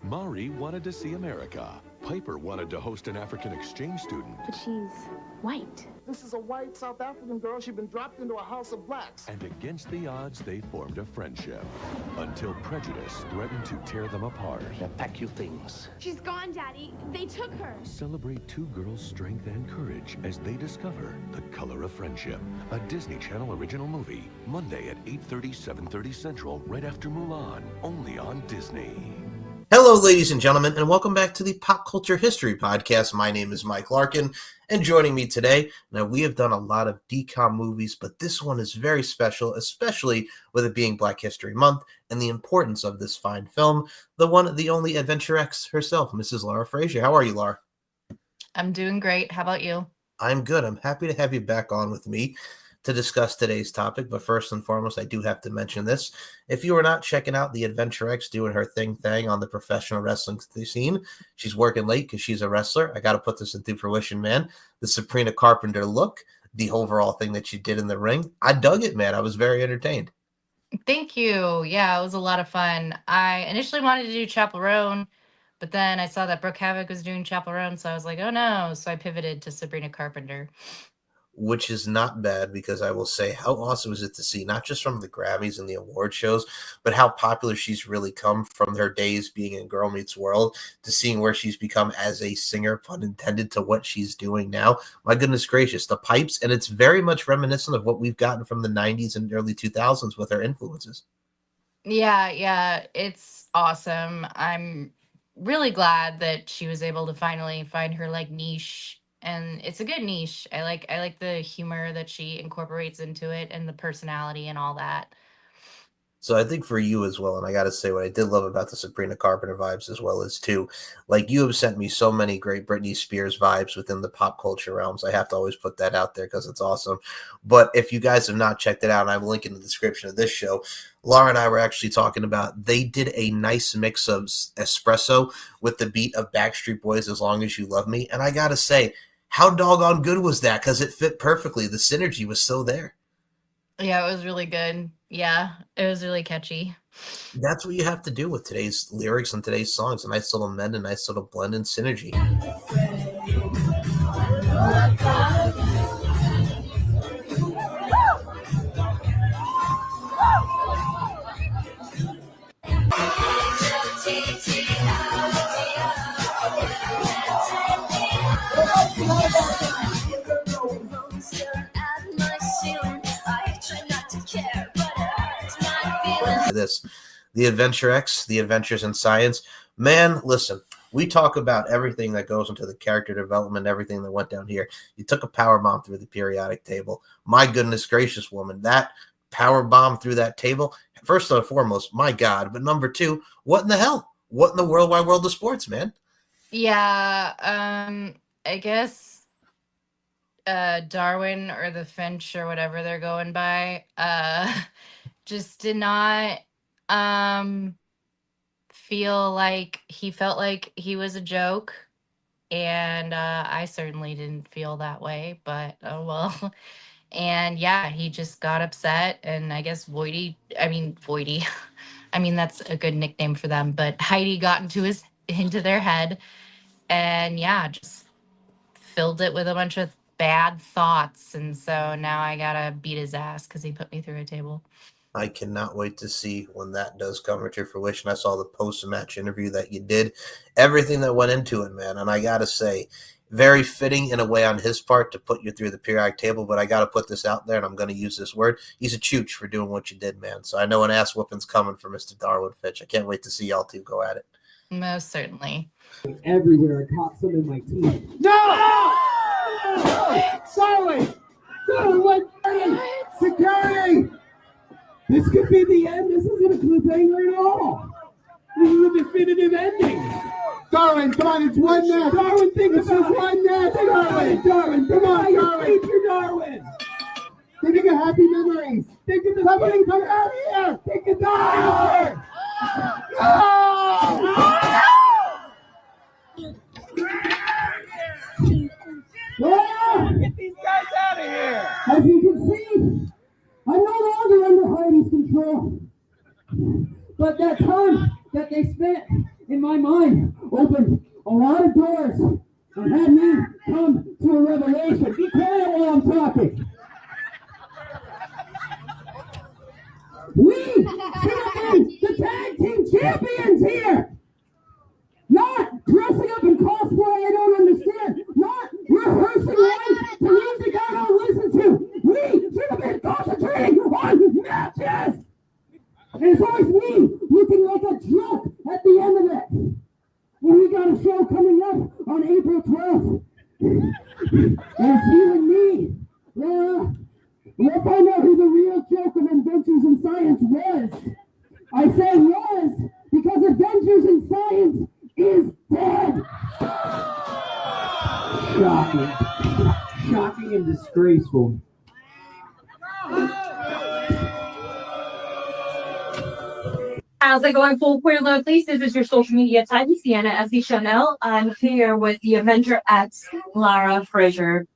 Mari wanted to see America. Piper wanted to host an African exchange student. But she's white. This is a white South African girl. She's been dropped into a house of blacks. And against the odds, they formed a friendship. Until prejudice threatened to tear them apart. Now pack your things. She's gone, Daddy. They took her. Celebrate two girls' strength and courage as they discover the color of friendship. A Disney Channel original movie. Monday at 8:30, 7:30 Central, right after Mulan. Only on Disney. Hello, ladies and gentlemen, and welcome back to the Pop Culture History Podcast. My name is Mike Larkin, and joining me today, now we have done a lot of DCOM movies, but this one is very special, especially with it being Black History Month and the importance of this fine film, the one, the only Adventure X herself, Mrs. Laura Frazier. How are you, Laura? I'm doing great. How about you? I'm good. I'm happy to have you back on with me to discuss today's topic, but first and foremost, I do have to mention this. If you are not checking out the Adventure X doing her thing on the professional wrestling scene, she's working late because she's a wrestler. I got to put this into fruition, man. The Sabrina Carpenter look, the overall thing that she did in the ring, I dug it, man. I was very entertained. Thank you. Yeah, it was a lot of fun. I initially wanted to do Chaperone, but then I saw that Brooke Havoc was doing Chaperone, so I was like, oh no. So I pivoted to Sabrina Carpenter. Which is not bad, because I will say, how awesome is it to see, not just from the Grammys and the award shows, but how popular she's really come from her days being in Girl Meets World to seeing where she's become as a singer, pun intended, to what she's doing now. My goodness gracious, the pipes, and it's very much reminiscent of what we've gotten from the 90s and early 2000s with her influences. Yeah, it's awesome. I'm really glad that she was able to finally find her niche. And it's a good niche. I like the humor that she incorporates into it and the personality and all that. So I think for you as well, and I got to say what I did love about the Sabrina Carpenter vibes as well as too, like you have sent me so many great Britney Spears vibes within the pop culture realms. I have to always put that out there because it's awesome. But if you guys have not checked it out, and I will link in the description of this show, Laura and I were actually talking about, they did a nice mix of espresso with the beat of Backstreet Boys' As Long As You Love Me. And I got to say, how doggone good was that? Because it fit perfectly. The synergy was so there. Yeah, it was really good. Yeah, it was really catchy. That's what you have to do with today's lyrics and today's songs. A nice little mend, a nice little blend and synergy. This, the Adventure X, the Adventures in Science. Man, listen, we talk about everything that goes into the character development, everything that went down here. You took a power bomb through the periodic table. My goodness gracious, woman, that power bomb through that table, first and foremost, my God. But number two, what in the hell? What in the world wide world of sports, man? Yeah, I guess Darwin or the Finch or whatever they're going by, just did not feel like he felt like he was a joke, and I certainly didn't feel that way, but oh well. And yeah, he just got upset, and I guess Voidy, I mean that's a good nickname for them, but Heidi got into their head, and yeah, just filled it with a bunch of bad thoughts, and so now I gotta beat his ass because he put me through a table. I cannot wait to see when that does come to fruition. I saw the post-match interview that you did, everything that went into it, man. And I got to say, very fitting in a way on his part to put you through the periodic table. But I got to put this out there, and I'm going to use this word. He's a chooch for doing what you did, man. So I know an ass whooping's coming for Mr. Darwin Fitch. I can't wait to see y'all two go at it. Most certainly. Everywhere I caught some in my teeth. No! Sorry! Security! This could be the end. This isn't a cliffhanger at all. This is a definitive ending. Darwin, come on, it's one now. Darwin, think this is one now. Darwin, come on, Darwin. Feature Darwin. Think of the happy memories. Think of the somebody come out here. Think of Darwin. Get these guys out of here. As you can see, I'm not control. But that time that they spent in my mind opened a lot of doors and had me come to a revelation. Be quiet while I'm talking. We should have been the tag team champions here. Not dressing up in cosplay I don't understand. Not rehearsing lines to music I don't listen to. We should have been concentrating on matches. And it's always me looking like a joke at the end of it. When we got a show coming up on April 12th. And it's you and me. Yeah. We'll find out who the real joke of Adventures in Science was. I say was because Adventures in Science is dead. Shocking. Shocking and disgraceful. How's it going, full queer lovelies? This is your social media type, Sienna FD Chanel. I'm here with the Avenger X, Lara Frazier.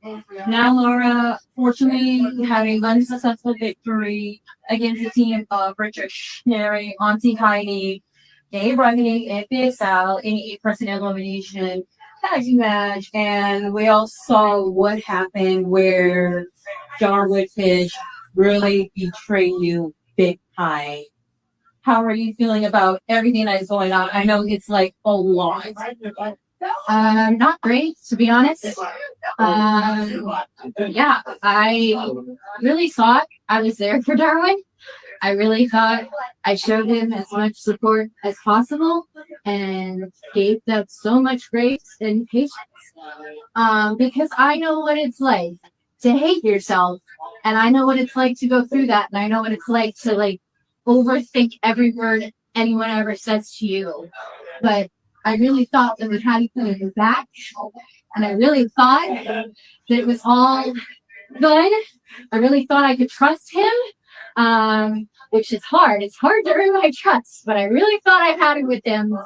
Now, Lara, fortunately, had a unsuccessful victory against the team of Richard Schnary, Auntie Heidi, Dave Ruggedy, and Big Sal in a 8-person elimination tag team match. And we all saw what happened where Darwood Fish really betrayed you big time. How are you feeling about everything that is going on? I know it's like a lot. Not great, to be honest. Yeah, I really thought I was there for Darwin. I really thought I showed him as much support as possible and gave them so much grace and patience. Because I know what it's like to hate yourself, and I know what it's like to go through that, and I know what it's like to overthink every word anyone ever says to you. But I really thought that we had each other's back, and I really thought that it was all good. I really thought I could trust him, which is hard. It's hard to earn my trust, but I really thought I had it with them.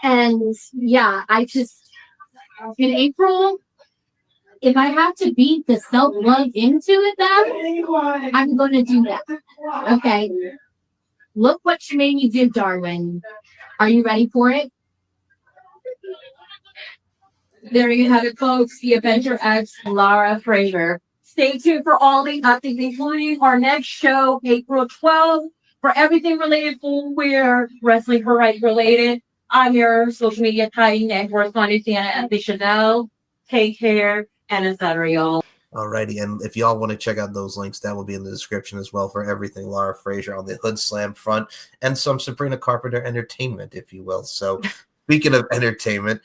And yeah, in April, if I have to beat the self-love into it, I'm going to do that. Okay. Look what you made me do, Darwin. Are you ready for it? There you have it, folks. The Avenger X, Lara Frazier. Stay tuned for all the updates, including our next show, April 12th, for everything related full queer wrestling variety related. I'm your social media titan and correspondent, Sienna Anthony Chanel. Take care. And etc., y'all. Alrighty, and if y'all want to check out those links, that will be in the description as well for everything Lara Frazier on the Hood Slam front and some Sabrina Carpenter entertainment, if you will. So, speaking of entertainment,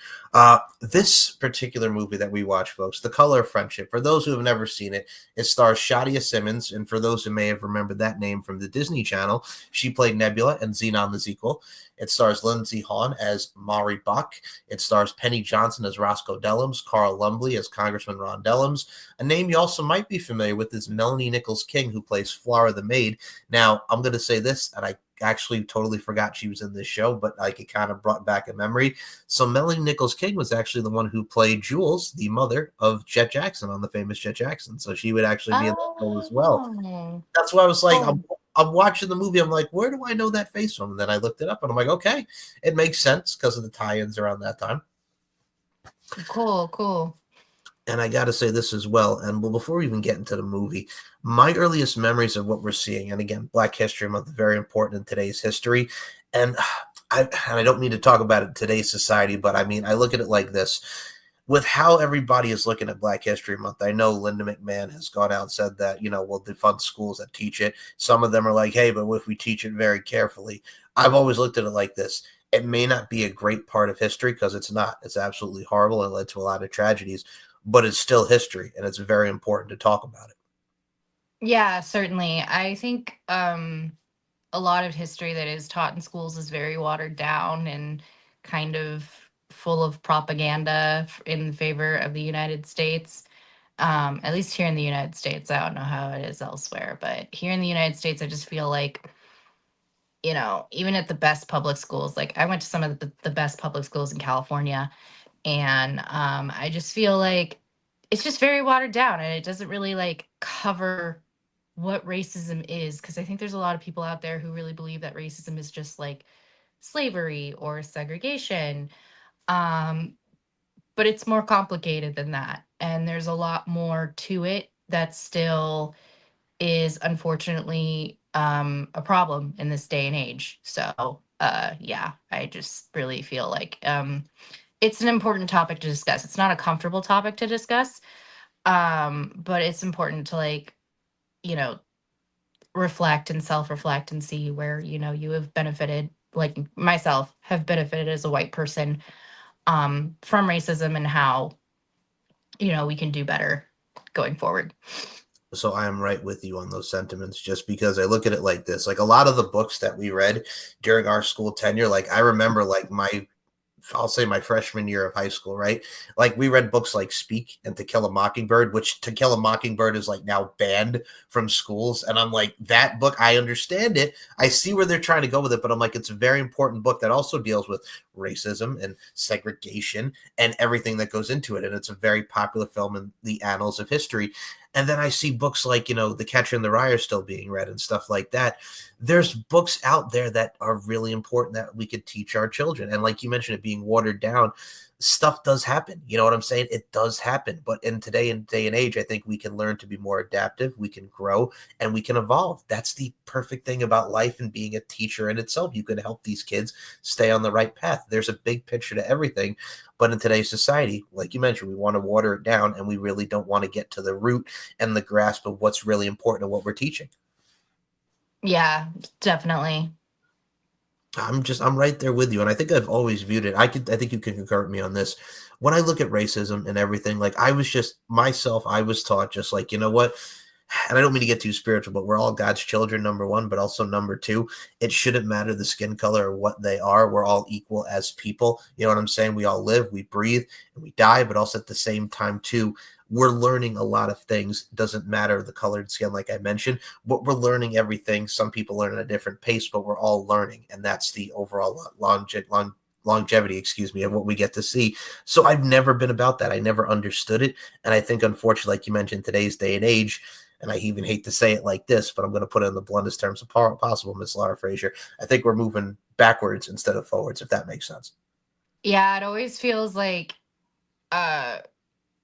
this particular movie that we watch, folks, The Color of Friendship, for those who have never seen it, it stars Shadia Simmons, and for those who may have remembered that name from the Disney Channel, she played Nebula and Xenon the sequel. It stars Lindsay Hawn as Maury Buck. It stars Penny Johnson as Roscoe Dellums, Carl Lumbly as Congressman Ron Dellums. A name you also might be familiar with is Melanie Nichols-King, who plays Flora the Maid. Now, I'm going to say this, and I actually totally forgot she was in this show, but it kind of brought back a memory. So Melanie Nichols-King was actually the one who played Jules, the mother of Jet Jackson on the famous Jet Jackson. So she would actually be in the show as well. That's why I was like, I'm watching the movie. I'm like, where do I know that face from? And then I looked it up, and I'm like, okay, it makes sense because of the tie-ins around that time. Cool. And I got to say this as well. And before we even get into the movie, my earliest memories of what we're seeing, and again, Black History Month, very important in today's history. And I don't mean to talk about it in today's society, but I mean, I look at it like this. With how everybody is looking at Black History Month, I know Linda McMahon has gone out and said that, we'll defund schools that teach it. Some of them are like, hey, but what if we teach it very carefully? I've always looked at it like this. It may not be a great part of history because it's not. It's absolutely horrible and led to a lot of tragedies, but it's still history, and it's very important to talk about it. Yeah, certainly. I think a lot of history that is taught in schools is very watered down and kind of full of propaganda in favor of the United States. At least here in the United States. I don't know how it is elsewhere, but here in the United States, I just feel like, even at the best public schools, like I went to some of the best public schools in California, and I just feel like it's just very watered down, and it doesn't really cover what racism is, because I think there's a lot of people out there who really believe that racism is just like slavery or segregation. Um, but it's more complicated than that. And there's a lot more to it that still is unfortunately a problem in this day and age. So yeah, I just really feel like it's an important topic to discuss. It's not a comfortable topic to discuss, but it's important to, like, you know, reflect and self-reflect and see where, you know, you have benefited, like myself have benefited as a white person from racism, and how, you know, we can do better going forward. So I am right with you on those sentiments, just because I look at it like this. Like, a lot of the books that we read during our school tenure, like I remember like I'll say my freshman year of high school, right? Like, we read books like Speak and To Kill a Mockingbird, which To Kill a Mockingbird is like now banned from schools. And I'm like, that book, I understand it. I see where they're trying to go with it, but I'm like, it's a very important book that also deals with racism and segregation and everything that goes into it. And it's a very popular film in the annals of history. And then I see books like, you know, The Catcher in the Rye are still being read and stuff like that. There's books out there that are really important that we could teach our children. And like you mentioned, it being watered down, stuff does happen. You know what I'm saying? It does happen. But in day and age, I think we can learn to be more adaptive. We can grow and we can evolve. That's the perfect thing about life and being a teacher in itself. You can help these kids stay on the right path. There's a big picture to everything. But in today's society, like you mentioned, we want to water it down, and we really don't want to get to the root and the grasp of what's really important and what we're teaching. Yeah, definitely. I'm right there with you. And I think I've always viewed it. I think you can concur with me on this. When I look at racism and everything, like, I was just myself, I was taught just like, you know what? And I don't mean to get too spiritual, but we're all God's children, number one, but also number two, it shouldn't matter the skin color or what they are. We're all equal as people. You know what I'm saying? We all live, we breathe, and we die, but also at the same time too, we're learning a lot of things. Doesn't matter the colored skin, like I mentioned, but we're learning everything. Some people learn at a different pace, but we're all learning. And that's the overall longevity, excuse me, of what we get to see. So I've never been about that. I never understood it. And I think, unfortunately, like you mentioned, today's day and age, and I even hate to say it like this, but I'm going to put it in the bluntest terms possible, Miss Lara Frazier. I think we're moving backwards instead of forwards, if that makes sense. Yeah, it always feels like,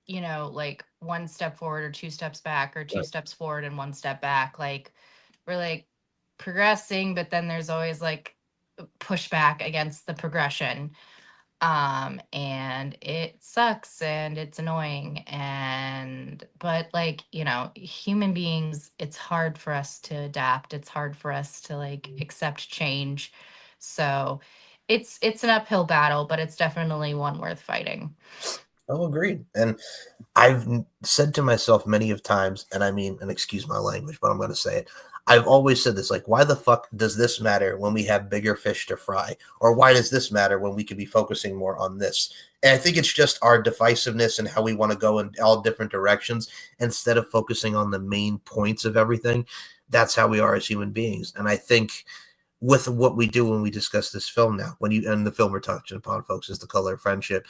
you know, like one step forward or two steps back, or two steps forward and one step back. Like, we're like progressing, but then there's always like pushback against the progression. And it sucks and it's annoying. But like, you know, human beings, it's hard for us to adapt. It's hard for us to like accept change. So it's an uphill battle, but it's definitely one worth fighting. Oh, agreed. And I've said to myself many of times, and I mean, and excuse my language, but I'm going to say it. I've always said this, like, why the fuck does this matter when we have bigger fish to fry? Or why does this matter when we could be focusing more on this? And I think it's just our divisiveness and how we want to go in all different directions instead of focusing on the main points of everything. That's how we are as human beings. And I think with what we do when we discuss this film now, and the film we're touching upon, folks, is The Color of Friendship.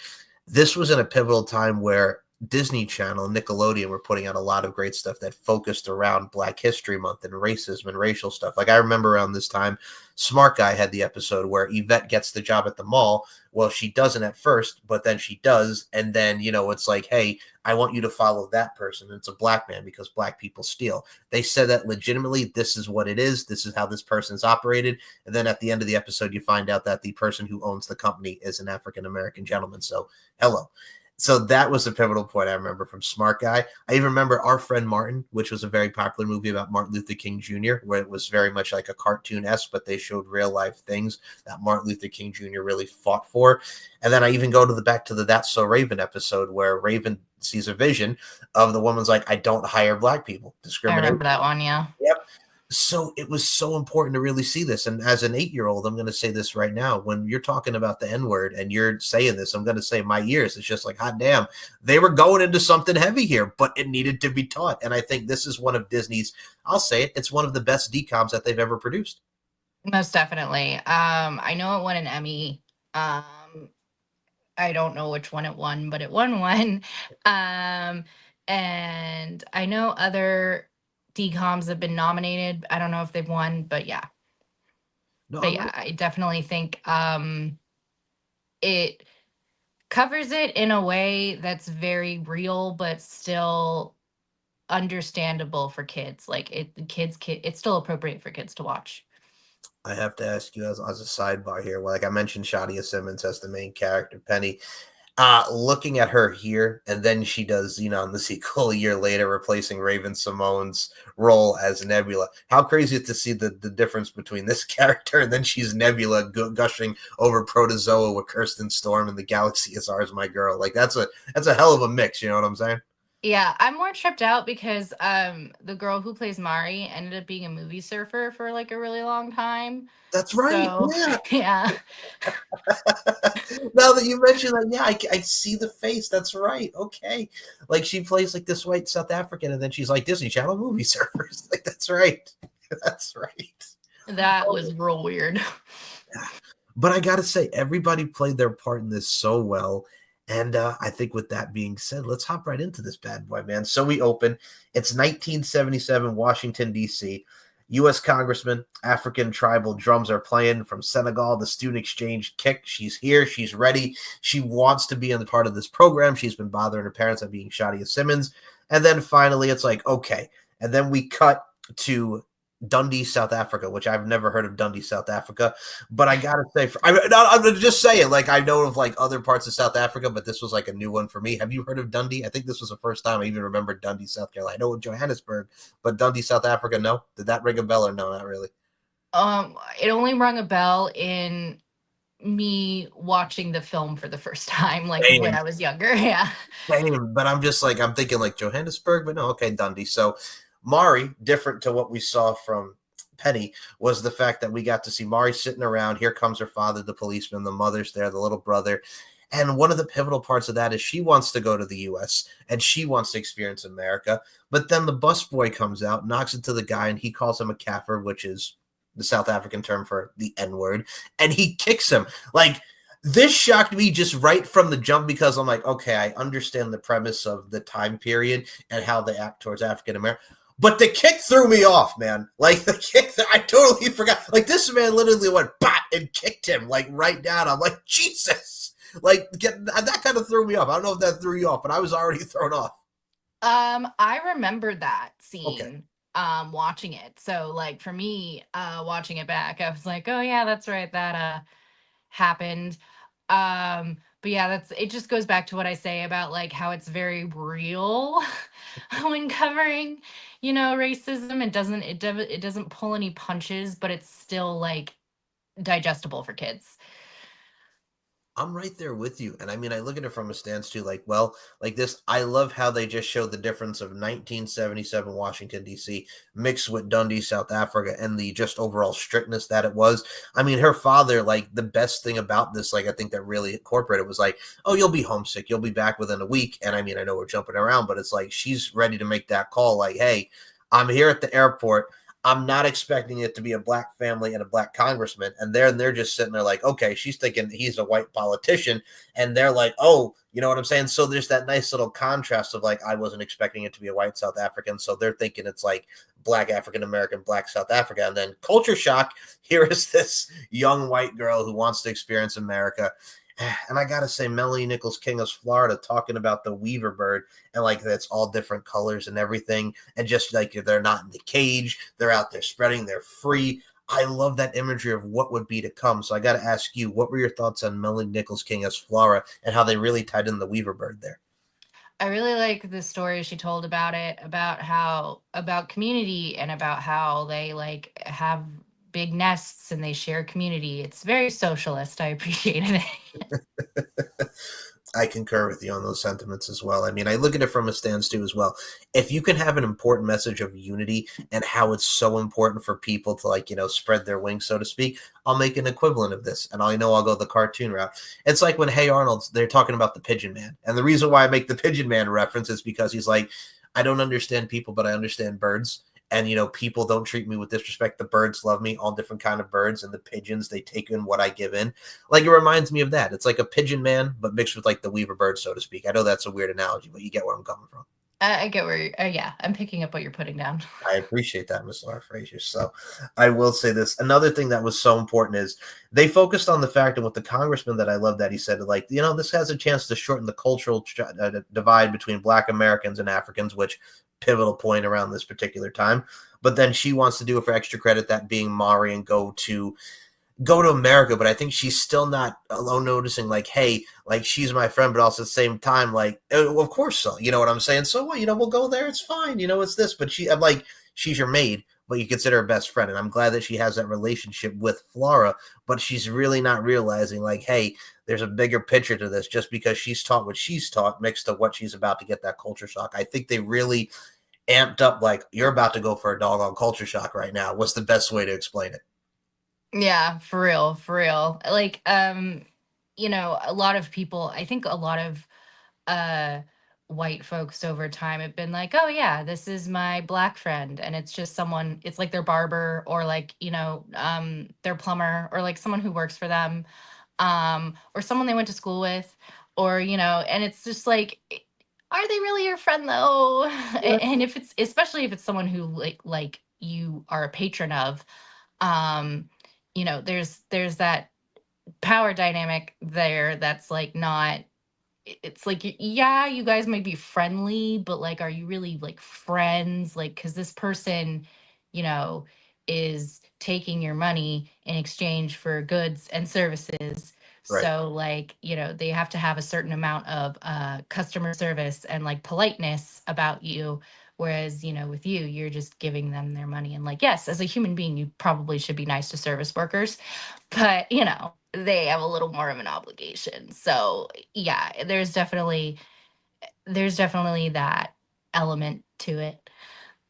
This was in a pivotal time where Disney Channel and Nickelodeon were putting out a lot of great stuff that focused around Black History Month and racism and racial stuff. Like, I remember around this time, Smart Guy had the episode where Yvette gets the job at the mall. Well, she doesn't at first, but then she does. And then, you know, it's like, hey, I want you to follow that person. And it's a black man because black people steal. They said that legitimately, this is what it is. This is how this person's operated. And then at the end of the episode, you find out that the person who owns the company is an African-American gentleman. So, hello. So that was a pivotal point I remember from Smart Guy. I even remember Our Friend Martin, which was a very popular movie about Martin Luther King Jr., where it was very much like a cartoon-esque, but they showed real-life things that Martin Luther King Jr. really fought for. And then I even go back to the That's So Raven episode, where Raven sees a vision of the woman's like, I don't hire black people. I remember that one, yeah. Yep. So it was so important to really see this. And as an 8-year-old, I'm going to say this right now. When you're talking about the N-word and you're saying this, I'm going to say my ears. It's just like, hot damn, they were going into something heavy here, but it needed to be taught. And I think this is one of Disney's, I'll say it, it's one of the best DCOMs that they've ever produced. Most definitely. I know it won an Emmy. I don't know which one it won, but it won one. And I know other DComs have been nominated. I don't know if they've won, but yeah. No, But yeah, I definitely think it covers it in a way that's very real, but still understandable for kids. Like it's still appropriate for kids to watch. I have to ask you as a sidebar here. Like I mentioned, Shadia Simmons as the main character, Penny. Looking at her here, and then she does Xenon the sequel a year later, replacing Raven Simone's role as Nebula. How crazy is it to see the difference between this character and then she's Nebula gushing over Protozoa with Kirsten Storm and the Galaxy is Ours, My Girl. Like that's a hell of a mix. You know what I'm saying? Yeah, I'm more tripped out because the girl who plays Mari ended up being a movie surfer for like a really long time. That's right. So, yeah. Yeah. Now that you mention that, yeah, I see the face. That's right. Okay. Like she plays like this white South African, and then she's like Disney Channel movie surfers. Like that's right. That's right. That was real weird. But I gotta say, everybody played their part in this so well. And I think with that being said, let's hop right into this bad boy, man. So we open. It's 1977, Washington, D.C. U.S. Congressman, African tribal drums are playing from Senegal. The student exchange kick. She's here. She's ready. She wants to be in the part of this program. She's been bothering her parents by being Shadia Simmons. And then finally, it's like, okay. And then we cut to Dundee, South Africa, which I've never heard of Dundee, South Africa. But I gotta say, I'm just saying, like I know of like other parts of South Africa, but this was like a new one for me. Have you heard of Dundee? I think this was the first time I even remembered Dundee, South Carolina. I know Johannesburg, but Dundee, South Africa, no? Did that ring a bell or no? Not really. It only rung a bell in me watching the film for the first time, like when I was younger. Yeah. Same, but I'm just like I'm thinking like Johannesburg, but no, okay, Dundee. So Mari, different to what we saw from Penny, was the fact that we got to see Mari sitting around. Here comes her father, the policeman, the mother's there, the little brother. And one of the pivotal parts of that is she wants to go to the U.S. and she wants to experience America. But then the busboy comes out, knocks into the guy, and he calls him a kaffir, which is the South African term for the N-word, and he kicks him. Like, this shocked me just right from the jump because I'm like, okay, I understand the premise of the time period and how they act towards African American. But the kick threw me off, man. Like, the kick, I totally forgot. Like, this man literally went, bat, and kicked him, like, right down. I'm like, Jesus. Like, that kind of threw me off. I don't know if that threw you off, but I was already thrown off. I remember that scene. Okay. Watching it. So, like, for me, watching it back, I was like, oh, yeah, that's right. That happened. But yeah, it just goes back to what I say about like how it's very real when covering, racism. It doesn't pull any punches, but it's still like digestible for kids. I'm right there with you. And I mean, I look at it from a stance too, like, well, like this, I love how they just showed the difference of 1977 Washington, D.C. mixed with Dundee, South Africa, and the just overall strictness that it was. I mean, her father, like the best thing about this, like I think that really incorporated was like, oh, you'll be homesick. You'll be back within a week. And I mean, I know we're jumping around, but it's like, she's ready to make that call. Like, hey, I'm here at the airport. I'm not expecting it to be a black family and a black congressman. And they're just sitting there like, okay, she's thinking he's a white politician. And they're like, oh, you know what I'm saying? So there's that nice little contrast of like, I wasn't expecting it to be a white South African. So they're thinking it's like black African-American, black South Africa. And then culture shock. Here is this young white girl who wants to experience America. And I got to say, Melanie Nichols King of Florida talking about the Weaver bird and like that's all different colors and everything. And just like they're not in the cage, they're out there spreading, they're free. I love that imagery of what would be to come. So I got to ask you, what were your thoughts on Melanie Nichols King of Florida and how they really tied in the Weaver bird there? I really like the story she told about it, about community and about how they like have big nests and they share community. It's very socialist. I appreciated it. I concur with you on those sentiments as well. I mean, I look at it from a stance too as well. If you can have an important message of unity and how it's so important for people to like, spread their wings, so to speak, I'll make an equivalent of this. And I'll go the cartoon route. It's like when Hey Arnold, they're talking about the Pigeon Man. And the reason why I make the Pigeon Man reference is because he's like, I don't understand people, but I understand birds. And, people don't treat me with disrespect. The birds love me, all different kind of birds. And the pigeons, they take in what I give in. Like, it reminds me of that. It's like a pigeon man, but mixed with like the Weaver bird, so to speak. I know that's a weird analogy, but you get where I'm coming from. I get where you're, yeah, I'm picking up what you're putting down. I appreciate that, Miss Laura Frazier. So I will say this. Another thing that was so important is they focused on the fact, and with the congressman that I love that he said, like, you know, this has a chance to shorten the cultural divide between Black Americans and Africans, which pivotal point around this particular time. But then she wants to do it for extra credit, that being Mari, and go to America, but I think she's still not alone noticing, like, hey, like, she's my friend, but also at the same time, like, well, of course so, you know what I'm saying? So what, you know, we'll go there, it's fine, you know, it's this, but I'm like, she's your maid, but you consider her best friend, and I'm glad that she has that relationship with Flora, but she's really not realizing, like, hey, there's a bigger picture to this. Just because she's taught what she's taught mixed to what she's about to get, that culture shock. I think they really amped up, like, you're about to go for a doggone culture shock right now. What's the best way to explain it? Yeah, for real, for real. Like, you know, a lot of people, I think a lot of uh white folks over time have been like, oh yeah, this is my Black friend, and it's just someone, it's like their barber, or like, you know, their plumber, or like someone who works for them, or someone they went to school with, or, you know, and it's just like, are they really your friend though? And if it's, especially if it's someone who like you are a patron of, um you know, there's that power dynamic there that's like not, it's like, yeah, you guys might be friendly, but like, are you really like friends? Like, because this person, you know, is taking your money in exchange for goods and services. Right. So like, you know, they have to have a certain amount of customer service and like politeness about you. Whereas, you know, with you, you're just giving them their money. And like, yes, as a human being, you probably should be nice to service workers, but you know, they have a little more of an obligation. So yeah, there's definitely that element to it.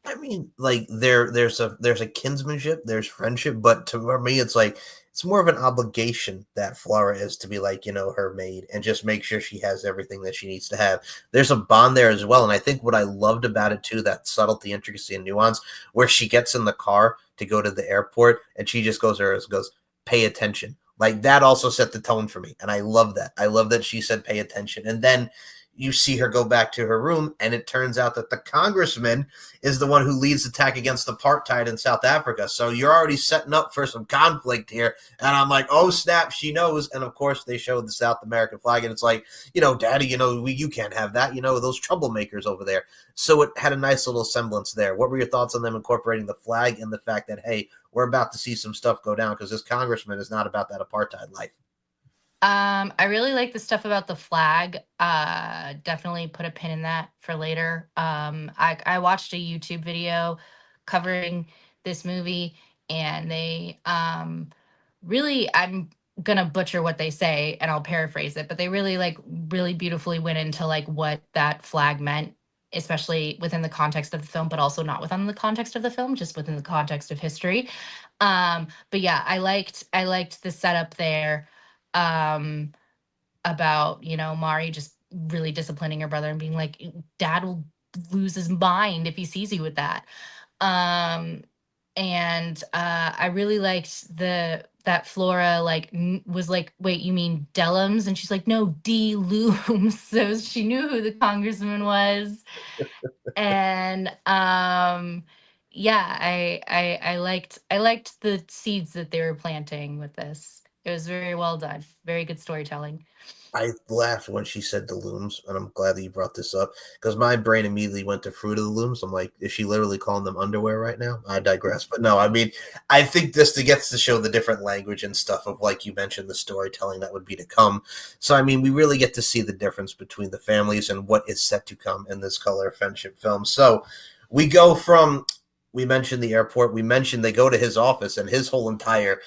I mean, like, there's a kinsmanship, there's friendship, but for me, it's like, it's more of an obligation that Flora is to be, like, you know, her maid, and just make sure she has everything that she needs to have. There's a bond there as well, and I think what I loved about it too, that subtlety, intricacy, and nuance, where she gets in the car to go to the airport, and she just goes, pay attention. Like, that also set the tone for me, and I love that. I love that she said pay attention, and then you see her go back to her room, and it turns out that the congressman is the one who leads the attack against apartheid in South Africa. So you're already setting up for some conflict here. And I'm like, oh, snap, she knows. And, of course, they showed the South American flag, and it's like, you know, Daddy, you know, you can't have that. You know, those troublemakers over there. So it had a nice little semblance there. What were your thoughts on them incorporating the flag and the fact that, hey, we're about to see some stuff go down because this congressman is not about that apartheid life? I really like the stuff about the flag. Definitely put a pin in that for later. I watched a YouTube video covering this movie, and they really, I'm gonna butcher what they say and I'll paraphrase it, but they really beautifully went into like what that flag meant, especially within the context of the film, but also not within the context of the film, just within the context of history. But yeah, I liked the setup there, about, you know, Mari just really disciplining her brother and being like, Dad will lose his mind if he sees you with that. And I really liked that Flora like was like, wait, you mean Dellums? And she's like, no, D Looms. So she knew who the congressman was. And yeah, I liked the seeds that they were planting with this. It was very well done. Very good storytelling. I laughed when she said the looms, and I'm glad that you brought this up because my brain immediately went to Fruit of the Looms. I'm like, is she literally calling them underwear right now? I digress. But no, I mean, I think this gets to show the different language and stuff of, like you mentioned, the storytelling that would be to come. So, I mean, we really get to see the difference between the families and what is set to come in this Color of Friendship film. So we go from, we mentioned the airport, we mentioned they go to his office, and his whole entire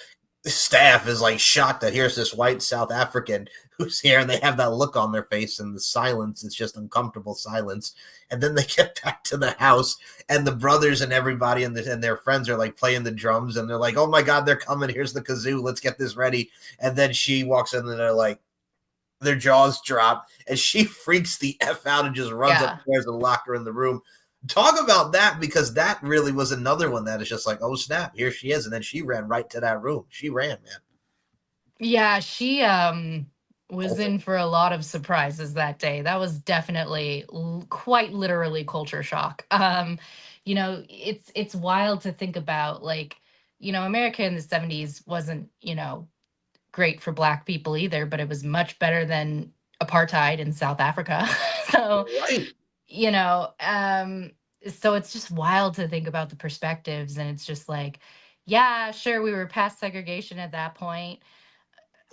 staff is like shocked that here's this white South African who's here, and they have that look on their face, and the silence is just uncomfortable silence. And then they get back to the house, and the brothers and everybody and their friends are like playing the drums, and they're like, oh my God, they're coming. Here's the kazoo. Let's get this ready. And then she walks in, and they're like, their jaws drop, and she freaks the F out and just runs upstairs and lock her in the room. Talk about that, because that really was another one that is just like, oh snap, here she is. And then she ran right to that room. She ran, man. Yeah, she was in for a lot of surprises that day. That was definitely quite literally culture shock. It's wild to think about, like, America in the 70s wasn't, great for Black people either, but it was much better than apartheid in South Africa. So, Right. you know, um, so it's just wild to think about the perspectives. And it's just like, yeah, sure, we were past segregation at that point,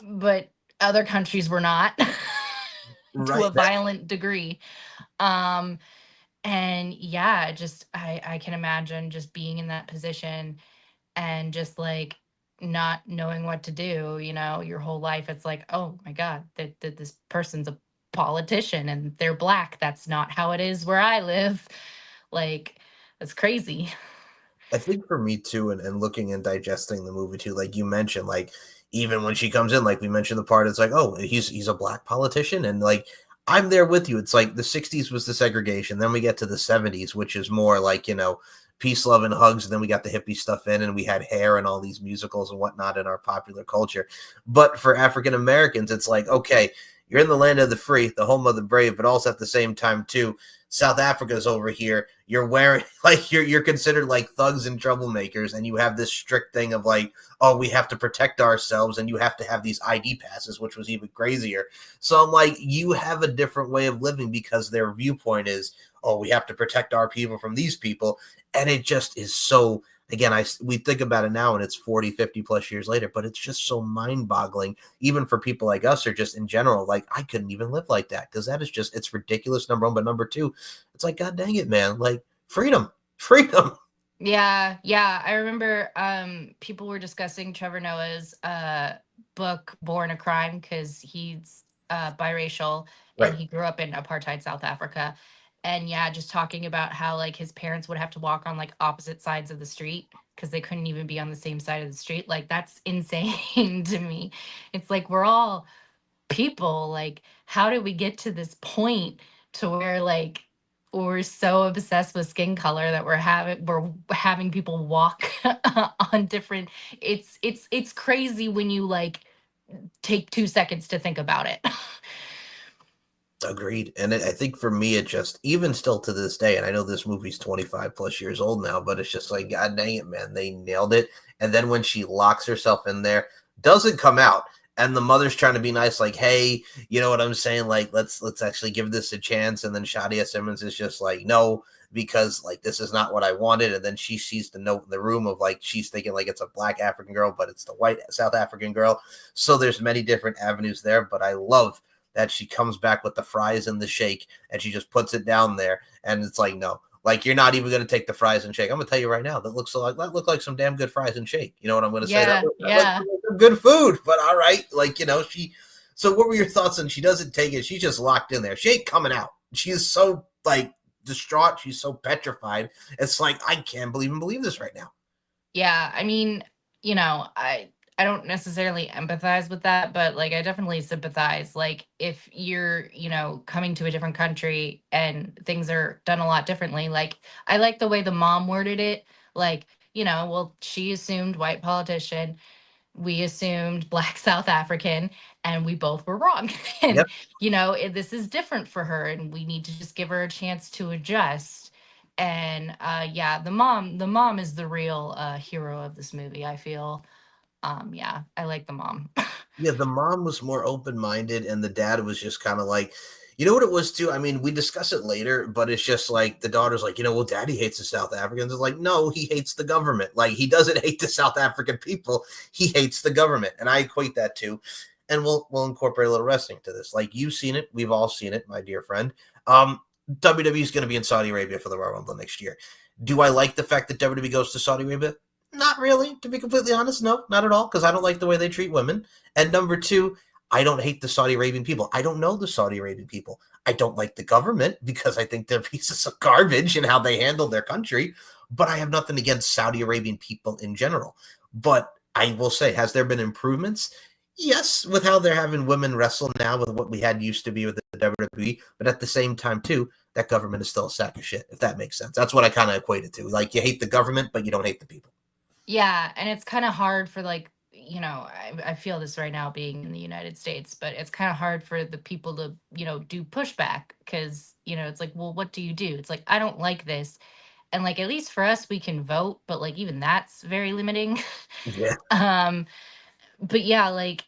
but other countries were not to Right. a violent degree. Um, and yeah, just I can imagine just being in that position and just like not knowing what to do, your whole life. It's like, oh my God, that this person's a politician and they're Black. That's not how it is where I live. Like, that's crazy. I think for me too, and looking and digesting the movie too, like you mentioned, like even when she comes in, like we mentioned the part, it's like, oh, he's a Black politician, and like I'm there with you. It's like the '60s was the segregation, then we get to the '70s, which is more like peace, love, and hugs, and then we got the hippie stuff in, and we had Hair and all these musicals and whatnot in our popular culture. But for African Americans, it's like, okay, you're in the land of the free, the home of the brave, but also at the same time too, South Africa's over here. You're wearing like you're considered like thugs and troublemakers, and you have this strict thing of like, oh, we have to protect ourselves, and you have to have these ID passes, which was even crazier. So I'm like, you have a different way of living because their viewpoint is, oh, we have to protect our people from these people, and it just is so. Again, we think about it now and it's 40, 50 plus years later, but it's just so mind boggling, even for people like us or just in general. Like, I couldn't even live like that because that is just, it's ridiculous, number one. But number two, it's like, God dang it, man. Like, freedom. Yeah. I remember people were discussing Trevor Noah's book, Born a Crime, because he's biracial and he grew up in apartheid South Africa. And yeah, just talking about how like his parents would have to walk on like opposite sides of the street because they couldn't even be on the same side of the street. Like, that's insane to me. It's like, we're all people. Like, how did we get to this point to where like we're so obsessed with skin color that we're having people walk on different. It's crazy when you like take 2 seconds to think about it. Agreed. And I think for me, it just, even still to this day, and I know this movie's 25 plus years old now, but it's just like, God dang it, man, they nailed it. And then when she locks herself in there, doesn't come out, and the mother's trying to be nice, like, hey, you know what I'm saying? Like, let's actually give this a chance. And then Shadia Simmons is just like, no, because like, this is not what I wanted. And then she sees the note in the room of like, she's thinking like it's a Black African girl, but it's the white South African girl. So there's many different avenues there, but I love that she comes back with the fries and the shake and she just puts it down there. And it's like, no, like, you're not even going to take the fries and shake. I'm going to tell you right now, that look like some damn good fries and shake. You know what I'm going to say? That look like some good food, but all right. Like, so what were your thoughts on, she doesn't take it. She's just locked in there. She ain't coming out. She's so like distraught. She's so petrified. It's like, I can't believe this right now. Yeah. I mean, I don't necessarily empathize with that, but like, I definitely sympathize. Like, if you're, coming to a different country and things are done a lot differently, like, I like the way the mom worded it. Like, well, she assumed white politician, we assumed Black South African, and we both were wrong. And, this is different for her and we need to just give her a chance to adjust. And yeah, the mom is the real hero of this movie, I feel. Yeah, I like the mom. Yeah, the mom was more open-minded and the dad was just kind of like, you know what it was too? I mean, we discuss it later, but it's just like the daughter's like, well, daddy hates the South Africans. It's like, no, he hates the government. Like, he doesn't hate the South African people. He hates the government. And I equate that too. And we'll incorporate a little wrestling to this. Like, you've seen it. We've all seen it, my dear friend. WWE is going to be in Saudi Arabia for the Royal Rumble next year. Do I like the fact that WWE goes to Saudi Arabia? Not really, to be completely honest. No, not at all, because I don't like the way they treat women. And number two, I don't hate the Saudi Arabian people. I don't know the Saudi Arabian people. I don't like the government because I think they're pieces of garbage in how they handle their country. But I have nothing against Saudi Arabian people in general. But I will say, has there been improvements? Yes, with how they're having women wrestle now with what we had used to be with the WWE. But at the same time, too, that government is still a sack of shit, if that makes sense. That's what I kind of equate it to. Like, you hate the government, but you don't hate the people. Yeah, and it's kind of hard for like, you know, I feel this right now being in the United States, but it's kind of hard for the people to, you know, do pushback because, you know, it's like, well, what do you do? It's like, I don't like this. And like, at least for us, we can vote, but like, even that's very limiting. Yeah. But yeah, like,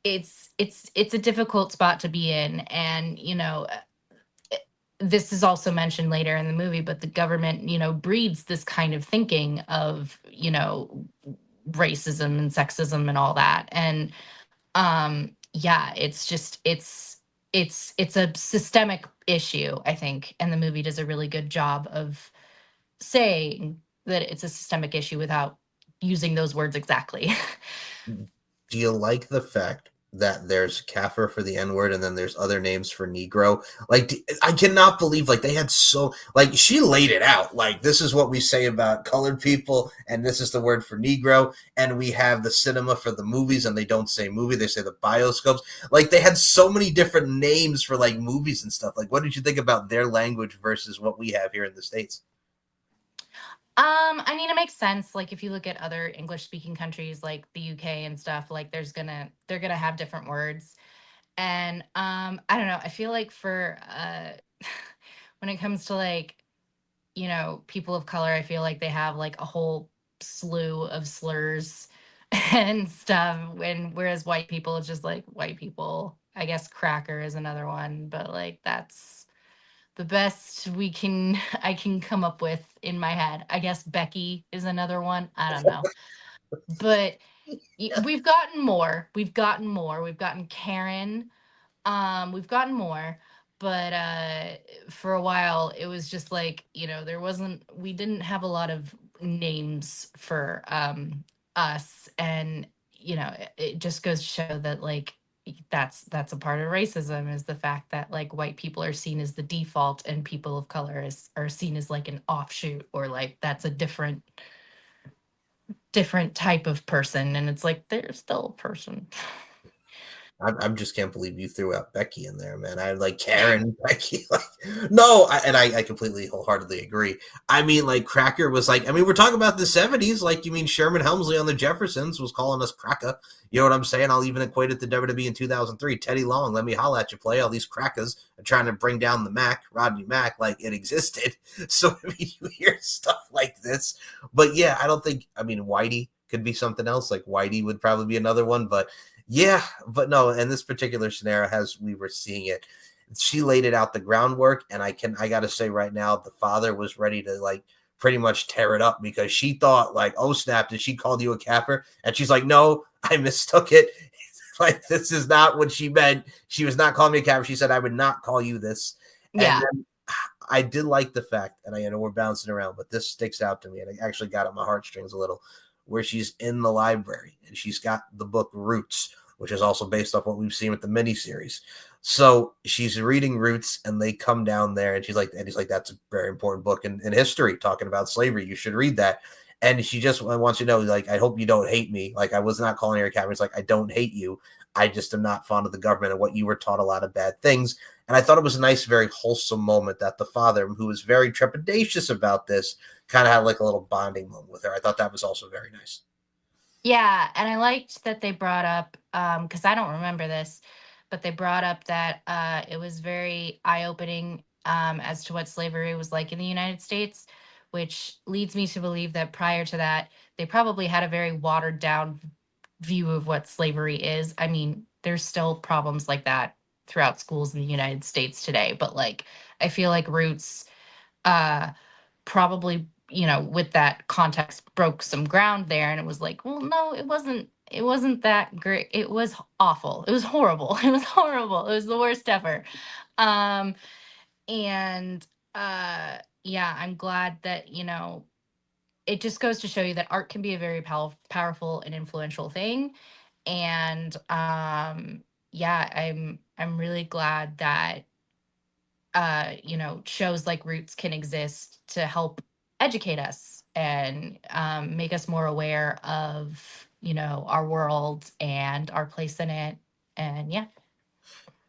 it's a difficult spot to be in. And, you know, this is also mentioned later in the movie, but the government, you know, breeds this kind of thinking of, you know, racism and sexism and all that. And yeah, it's just it's a systemic issue, I think, and the movie does a really good job of saying that it's a systemic issue without using those words exactly. Do you like the fact that there's Kaffir for the N-word and then there's other names for Negro? Like, I cannot believe, like, they had so, like, she laid it out. Like, this is what we say about colored people, and this is the word for Negro, and we have the cinema for the movies, and they don't say movie, they say the bioscopes. Like, they had so many different names for, like, movies and stuff. Like, what did you think about their language versus what we have here in the States? I mean, it makes sense. Like if you look at other English speaking countries like the UK and stuff, like they're gonna have different words. And I don't know, I feel like for when it comes to like, you know, people of color, I feel like they have like a whole slew of slurs and stuff. When whereas white people, it's just like white people. I guess cracker is another one, but like that's the best I can come up with in my head. I guess Becky is another one. I don't know. But we've gotten more. We've gotten more. We've gotten Karen. We've gotten more. But for a while it was just like, you know, we didn't have a lot of names for us. And, you know, it just goes to show that like that's a part of racism, is the fact that like white people are seen as the default and people of color are seen as like an offshoot, or like that's a different type of person. And it's like they're still a person. I just can't believe you threw out Becky in there, man. I like Karen, Becky. Like, no, I completely wholeheartedly agree. I mean, like Cracker was like, I mean, we're talking about the 70s. Like, you mean Sherman Helmsley on the Jeffersons was calling us cracker. You know what I'm saying? I'll even equate it to WWE in 2003. Teddy Long, let me holla at you, play. All these crackers are trying to bring down the Mac, Rodney Mac, like it existed. So I mean, you hear stuff like this. But yeah, I don't think, I mean, Whitey could be something else. Like Whitey would probably be another one, but yeah, but no, in this particular scenario, as we were seeing it, she laid it out the groundwork, and I gotta say right now, the father was ready to like pretty much tear it up because she thought like, oh snap, did she call you a Kaffir? And she's like, no, I mistook it. Like this is not what she meant. She was not calling me a Kaffir. She said I would not call you this. Yeah. And I did like the fact, and I know we're bouncing around, but this sticks out to me, and it actually got at my heartstrings a little, where she's in the library and she's got the book Roots, which is also based off what we've seen with the miniseries. So she's reading Roots, and they come down there, and he's like, that's a very important book in history, talking about slavery. You should read that. And she just wants you to know, like, I hope you don't hate me. Like, I was not calling her a Kaffir. It's like, I don't hate you. I just am not fond of the government and what you were taught a lot of bad things. And I thought it was a nice, very wholesome moment that the father, who was very trepidatious about this, kind of had like a little bonding moment with her. I thought that was also very nice. Yeah, and I liked that they brought up, because I don't remember this, but they brought up that it was very eye-opening as to what slavery was like in the United States, which leads me to believe that prior to that, they probably had a very watered-down view of what slavery is. I mean, there's still problems like that throughout schools in the United States today, but like, I feel like Roots probably, you know, with that context broke some ground there, and it was like, well, no, it wasn't that great. It was awful. It was horrible. It was horrible. It was the worst ever. And yeah, I'm glad that, you know, it just goes to show you that art can be a very powerful and influential thing. And yeah, I'm really glad that you know, shows like Roots can exist to help educate us and make us more aware of, you know, our world and our place in it. And yeah.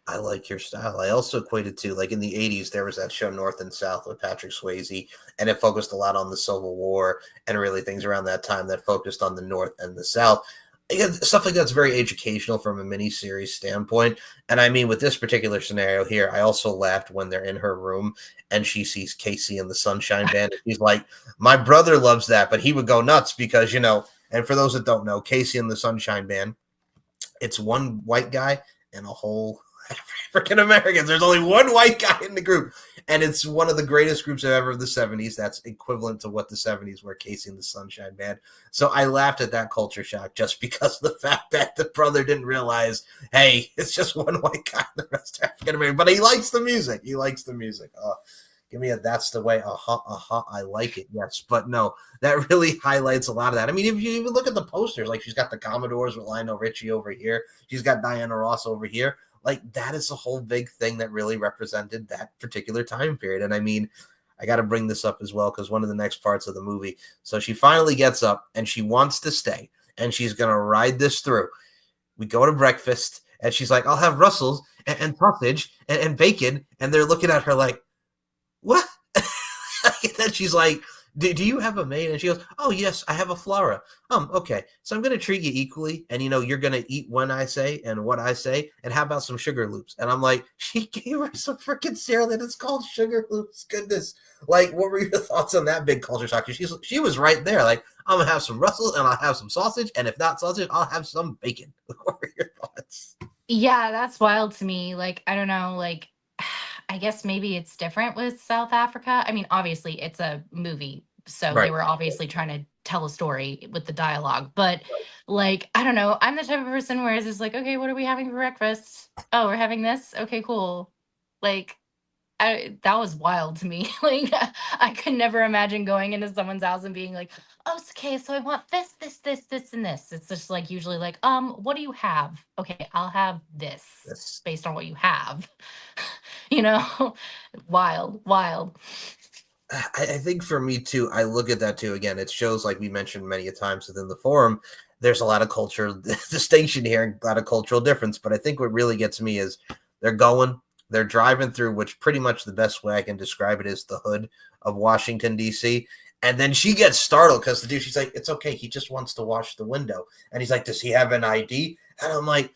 I like your style. I also equated to, like, in the 80s, there was that show North and South with Patrick Swayze, and it focused a lot on the Civil War and really things around that time that focused on the North and the South. Again, stuff like that's very educational from a miniseries standpoint. And I mean, with this particular scenario here, I also laughed when they're in her room and she sees Casey and the Sunshine Band. And she's like, my brother loves that, but he would go nuts because, and for those that don't know, Casey and the Sunshine Band, it's one white guy and a whole African Americans. There's only one white guy in the group. And it's one of the greatest groups ever of the 70s. That's equivalent to what the 70s were, Casey and the Sunshine Band. So I laughed at that culture shock just because of the fact that the brother didn't realize, hey, it's just one white guy and the rest African American. But he likes the music. Give me a that's the way. I like it. Yes. But no, that really highlights a lot of that. I mean, if you even look at the posters, like she's got the Commodores with Lionel Richie over here. She's got Diana Ross over here. Like, that is a whole big thing that really represented that particular time period. And I mean, I got to bring this up as well because one of the next parts of the movie. So she finally gets up and she wants to stay and she's going to ride this through. We go to breakfast and she's like, I'll have Russell's and sausage and bacon. And they're looking at her like, what? And then she's like, do you have a maid? And she goes, oh, yes, I have a Flora. Okay. So I'm going to treat you equally. And, you're going to eat when I say and what I say. And how about some Sugar Loops? And I'm like, she gave her some freaking cereal that is called Sugar Loops. Goodness. Like, what were your thoughts on that big culture shock? She was right there. Like, I'm going to have some Russell and I'll have some sausage. And if not sausage, I'll have some bacon. What were your thoughts? Yeah, that's wild to me. Like, I don't know, like, I guess maybe it's different with South Africa. I mean, obviously it's a movie, so Right. They were obviously trying to tell a story with the dialogue. But like, I don't know. I'm the type of person where it's just like, okay, what are we having for breakfast? Oh, we're having this. Okay, cool. Like, that was wild to me. Like, I could never imagine going into someone's house and being like, oh, okay, so I want this, and this. It's just like usually like, what do you have? Okay, I'll have this Yes. based on what you have. Wild. I think for me too, I look at that too. Again, it shows, like we mentioned many a times within the forum, there's a lot of cultural distinction here, and a lot of cultural difference. But I think what really gets me is they're driving through, which pretty much the best way I can describe it is the hood of Washington, D.C. And then she gets startled because the dude, she's like, it's okay. He just wants to wash the window. And he's like, does he have an ID? And I'm like,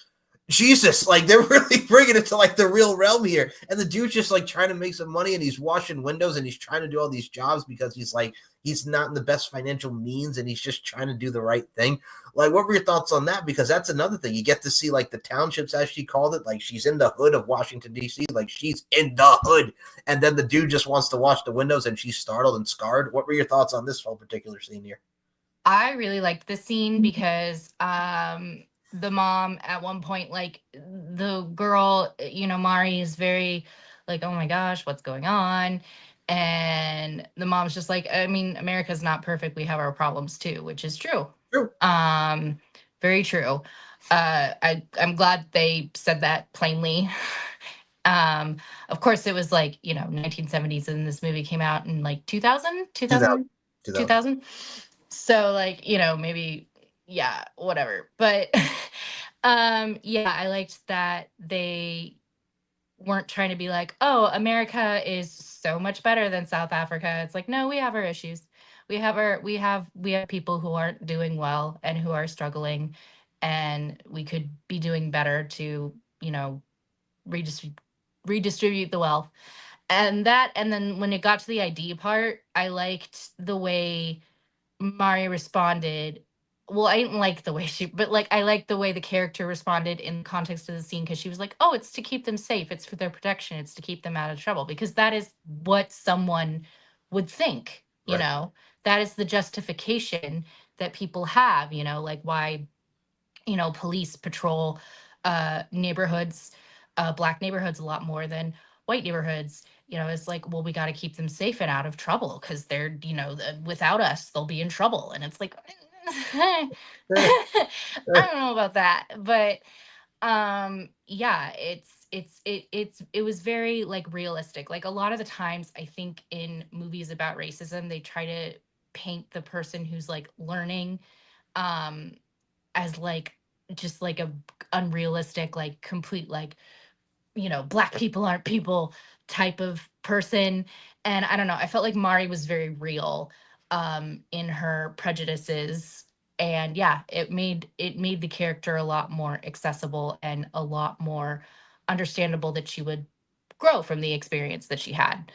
Jesus, like they're really bringing it to like the real realm here. And the dude's just like trying to make some money and he's washing windows and he's trying to do all these jobs because he's like, he's not in the best financial means and he's just trying to do the right thing. Like, what were your thoughts on that? Because that's another thing. You get to see like the townships, as she called it, like she's in the hood of Washington, D.C., like she's in the hood. And then the dude just wants to wash the windows and she's startled and scarred. What were your thoughts on this whole particular scene here? I really liked this scene because the mom at one point, like the girl, Mari is very like, oh my gosh, what's going on? And the mom's just like, I mean, America's not perfect. We have our problems too, which is true. True. Very true. I'm glad they said that plainly. Of course it was like, 1970s and this movie came out in like 2000. So like, maybe, yeah, whatever. But yeah, I liked that they weren't trying to be like, oh, America is so much better than South Africa. It's like, no, we have our issues. We have people who aren't doing well and who are struggling, and we could be doing better to, redistribute the wealth. And then when it got to the ID part, I liked the way Mari responded. Well, I didn't like the way but like I liked the way the character responded in the context of the scene, because she was like, oh, it's to keep them safe, it's for their protection, it's to keep them out of trouble, because that is what someone would think, Right. That is the justification that people have, like why, police patrol neighborhoods, black neighborhoods a lot more than white neighborhoods. It's like, well, we got to keep them safe and out of trouble because they're, without us, they'll be in trouble. And it's like, I don't know about that, but yeah, it was very like realistic. Like a lot of the times I think in movies about racism, they try to paint the person who's like learning as like just like a unrealistic, like complete, like, black people aren't people type of person. And I don't know, I felt like Mari was very real in her prejudices And yeah, it made the character a lot more accessible and a lot more understandable that she would grow from the experience that she had.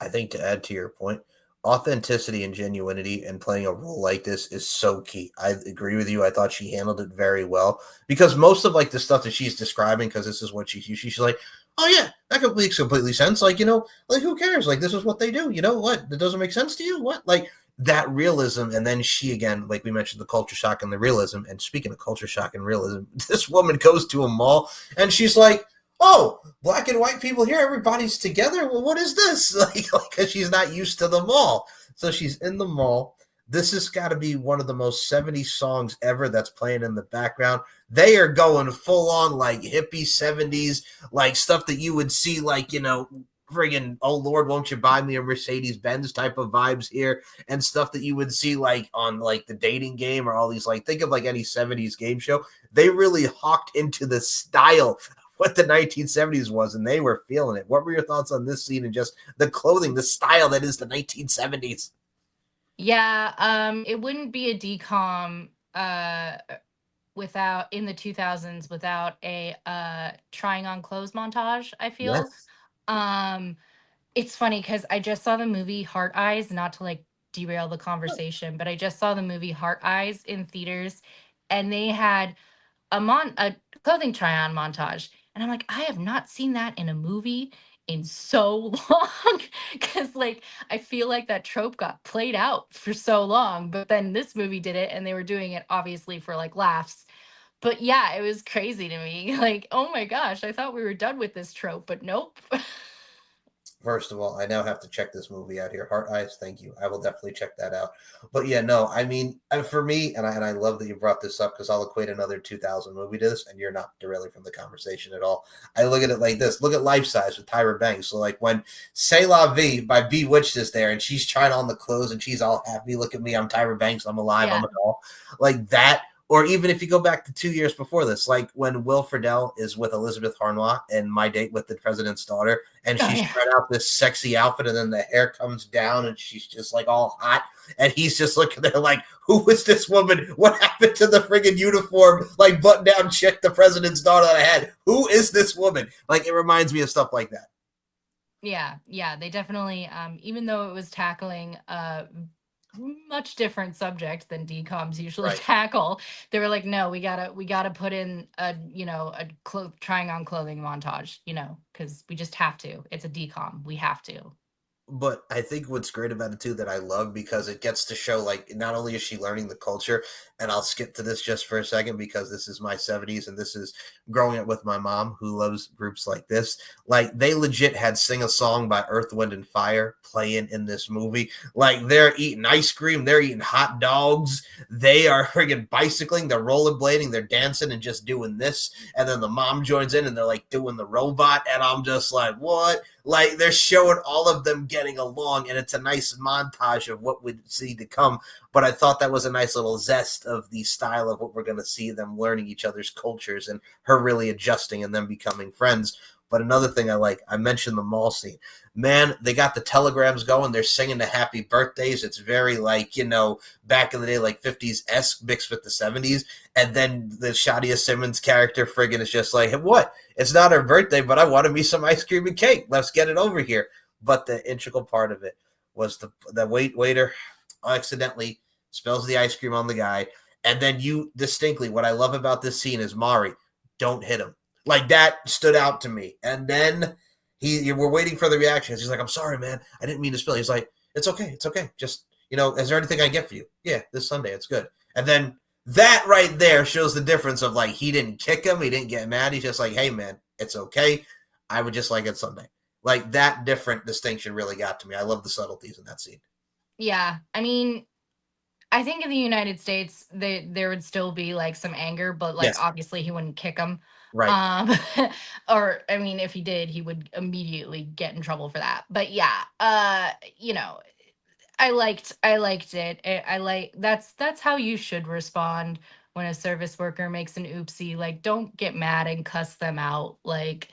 I think to add to your point, authenticity and genuinity and playing a role like this is so key. I agree with you. I thought she handled it very well because most of like the stuff that she's describing, because this is what she's like, oh yeah, that makes completely sense. Like, like who cares? Like this is what they do. You know what? That doesn't make sense to you? What? Like that realism. And then she, again, like we mentioned, the culture shock and the realism. And speaking of culture shock and realism, this woman goes to a mall and she's like, oh, black and white people here, everybody's together. Well, what is this? Like, because she's not used to the mall. So she's in the mall. This has got to be one of the most 70s songs ever that's playing in the background. They are going full on like hippie 70s, like stuff that you would see like, friggin' oh Lord, won't you buy me a Mercedes Benz type of vibes here, and stuff that you would see like on like the Dating Game or all these, like think of like any 70s game show. They really hawked into the style what the 1970s was, and they were feeling it. What were your thoughts on this scene and just the clothing, the style that is the 1970s? Yeah, it wouldn't be a decom without in the 2000s without a trying on clothes montage, I feel. Yes. It's funny because I just saw the movie Heart Eyes, not to like derail the conversation, but I just saw the movie Heart Eyes in theaters, and they had a clothing try on montage, and I'm like, I have not seen that in a movie in so long because like I feel like that trope got played out for so long, but then this movie did it and they were doing it obviously for like laughs. But yeah, it was crazy to me. Like, oh my gosh, I thought we were done with this trope, but nope. First of all, I now have to check this movie out here. Heart Eyes, thank you. I will definitely check that out. But yeah, no, I mean, for me, and I love that you brought this up because I'll equate another 2000 movie to this, and you're not derailing from the conversation at all. I look at it like this. Look at Life Size with Tyra Banks. So like when C'est La Vie by Bewitched is there, and she's trying on the clothes, and she's all happy. Look at me, I'm Tyra Banks. I'm alive. Yeah. I'm a doll. Like that. Or even if you go back to 2 years before this, like when Will Friedle is with Elizabeth Harnois in My Date with the President's Daughter, and she's trying out this sexy outfit, and then the hair comes down, and she's just like all hot, and he's just looking there like, who is this woman? What happened to the friggin' uniform, like button-down chick, the President's Daughter that I had? Who is this woman? Like, it reminds me of stuff like that. Yeah, they definitely, even though it was tackling much different subject than decoms usually tackle, they were like, no, we gotta put in a trying on clothing montage, because we just have to. It's a decom, we have to. But I think what's great about it too that I love, because it gets to show like not only is she learning the culture, and I'll skip to this just for a second because this is my 70s and this is growing up with my mom who loves groups like this. Like they legit had Sing a Song by Earth, Wind and Fire playing in this movie. Like they're eating ice cream, they're eating hot dogs, they are friggin' bicycling, they're rollerblading, they're dancing and just doing this. And then the mom joins in and they're like doing the robot. And I'm just like, what? Like they're showing all of them getting along, and it's a nice montage of what we'd see to come. But I thought that was a nice little zest of the style of what we're going to see, them learning each other's cultures and her really adjusting and them becoming friends. But another thing I mentioned the mall scene. Man, they got the telegrams going. They're singing the happy birthdays. It's very like, back in the day, like 50s-esque mixed with the 70s. And then the Shadia Simmons character friggin' is just like, hey, what? It's not her birthday, but I wanted me some ice cream and cake. Let's get it over here. But the integral part of it was the waiter accidentally spills the ice cream on the guy. And then you distinctly, what I love about this scene is Mari, don't hit him. Like that stood out to me. And then we're waiting for the reactions. He's like, I'm sorry, man. I didn't mean to spill. He's like, it's okay. It's okay. Just, is there anything I can get for you? Yeah, this Sunday. It's good. And then that right there shows the difference of like, he didn't kick him. He didn't get mad. He's just like, hey, man, it's okay. I would just like it Sunday. Like that different distinction really got to me. I love the subtleties in that scene. Yeah. I mean, I think in the United States, there would still be like some anger, but like obviously he wouldn't kick him. Right. Or I mean, if he did, he would immediately get in trouble for that. But yeah, I liked it. That's how you should respond when a service worker makes an oopsie. Like, don't get mad and cuss them out. Like,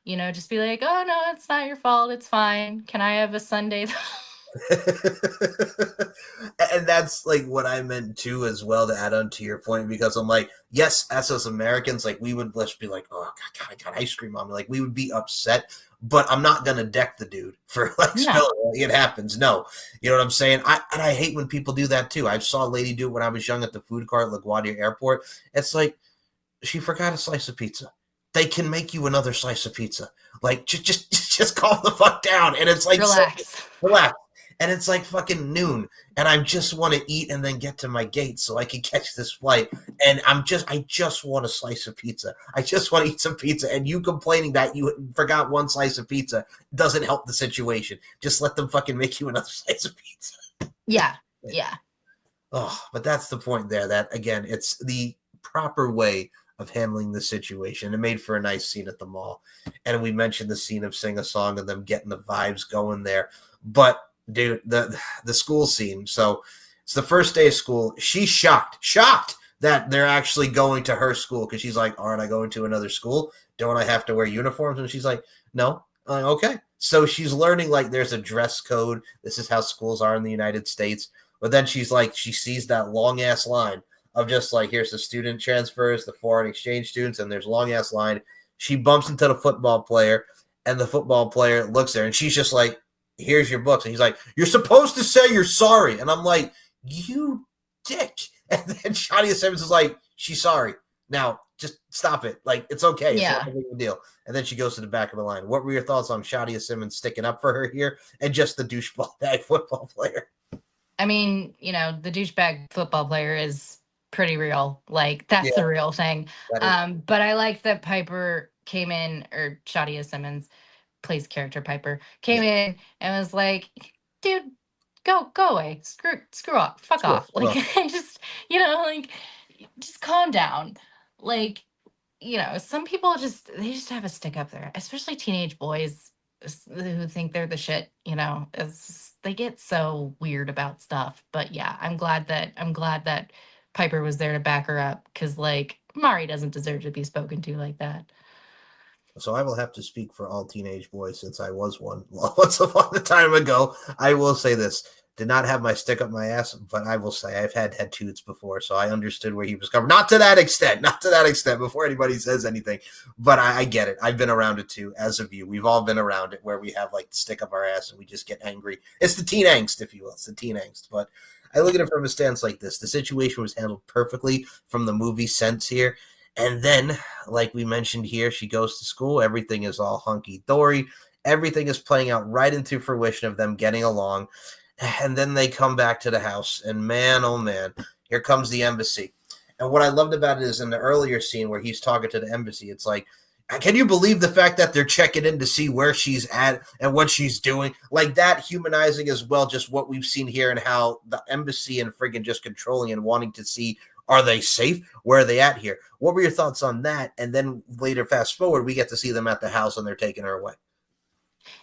just be like, oh no, it's not your fault. It's fine. Can I have a Sunday? And that's like what I meant too, as well, to add on to your point, because I'm like, yes, as Americans, like we would just be like, oh God, I got ice cream on me. Like we would be upset, but I'm not gonna deck the dude for like spilling. It happens. No, you know what I'm saying? I hate when people do that too. I saw a lady do it when I was young at the food cart at LaGuardia Airport. It's like she forgot a slice of pizza. They can make you another slice of pizza. Like just calm the fuck down. And it's like relax. And it's like fucking noon, and I just want to eat and then get to my gate so I can catch this flight. And I just want a slice of pizza. I just want to eat some pizza. And you complaining that you forgot one slice of pizza doesn't help the situation. Just let them fucking make you another slice of pizza. Yeah. Oh, but that's the point there. That again, it's the proper way of handling the situation. It made for a nice scene at the mall, and we mentioned the scene of Sing a Song and them getting the vibes going there, but. Dude, the school scene. So it's the first day of school. She's shocked that they're actually going to her school, because she's like, aren't I going to another school? Don't I have to wear uniforms? And she's like, no. Okay. So she's learning like there's a dress code. This is how schools are in the United States. But then she's like, she sees that long ass line of just like, here's the student transfers, the foreign exchange students, and there's long ass line. She bumps into the football player, and the football player looks there, and she's just like, here's your books. And he's like, you're supposed to say you're sorry. And I'm like, you dick. And then Shadia Simmons is like, she's sorry. Now, just stop it. Like, it's okay. It's not a big deal. And then she goes to the back of the line. What were your thoughts on Shadia Simmons sticking up for her here and just the douchebag football player? I mean, the douchebag football player is pretty real. Like, that's the real thing. But I like that Piper came in, or Shadia Simmons plays character Piper, came in and was like, dude, go away, screw off, fuck off, like, and just just calm down. Like, some people they just have a stick up there, especially teenage boys who think they're the shit. They get so weird about stuff. But yeah, I'm glad that Piper was there to back her up, because like Mari doesn't deserve to be spoken to like that. So I will have to speak for all teenage boys, since I was one once upon a time ago. I will say this. Did not have my stick up my ass, but I will say I've had toots before, so I understood where he was coming. Not to that extent, before anybody says anything. But I get it. I've been around it too, as of you. We've all been around it, where we have like the stick up our ass and we just get angry. It's the teen angst, if you will. It's the teen angst. But I look at it from a stance like this. The situation was handled perfectly from the movie sense here. And then, like we mentioned here, she goes to school. Everything is all hunky-dory. Everything is playing out right into fruition of them getting along. And then they come back to the house. And man, oh man, here comes the embassy. And what I loved about it is in the earlier scene where he's talking to the embassy, it's like, can you believe the fact that they're checking in to see where she's at and what she's doing? Like that humanizing as well, just what we've seen here and how the embassy and friggin' just controlling and wanting to see, are they safe? Where are they at here? What were your thoughts on that? And then later, fast forward, we get to see them at the house and they're taking her away.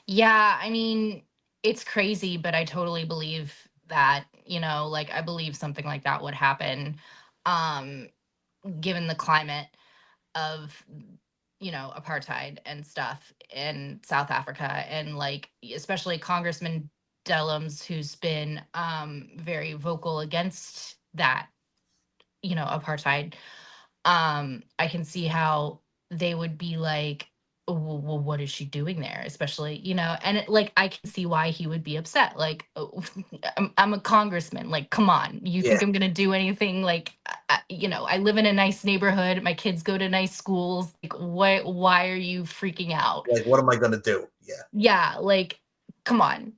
Yeah, I mean, it's crazy, but I totally believe that, I believe something like that would happen, given the climate of, apartheid and stuff in South Africa. And like, especially Congressman Dellums, who's been very vocal against that, apartheid. I can see how they would be like, well, what is she doing there? Especially, and I can see why he would be upset. Like, I'm a congressman. Like, come on, you think I'm gonna do anything? Like, I live in a nice neighborhood. My kids go to nice schools. Like, why are you freaking out? Like, what am I gonna do? Yeah. Like, come on.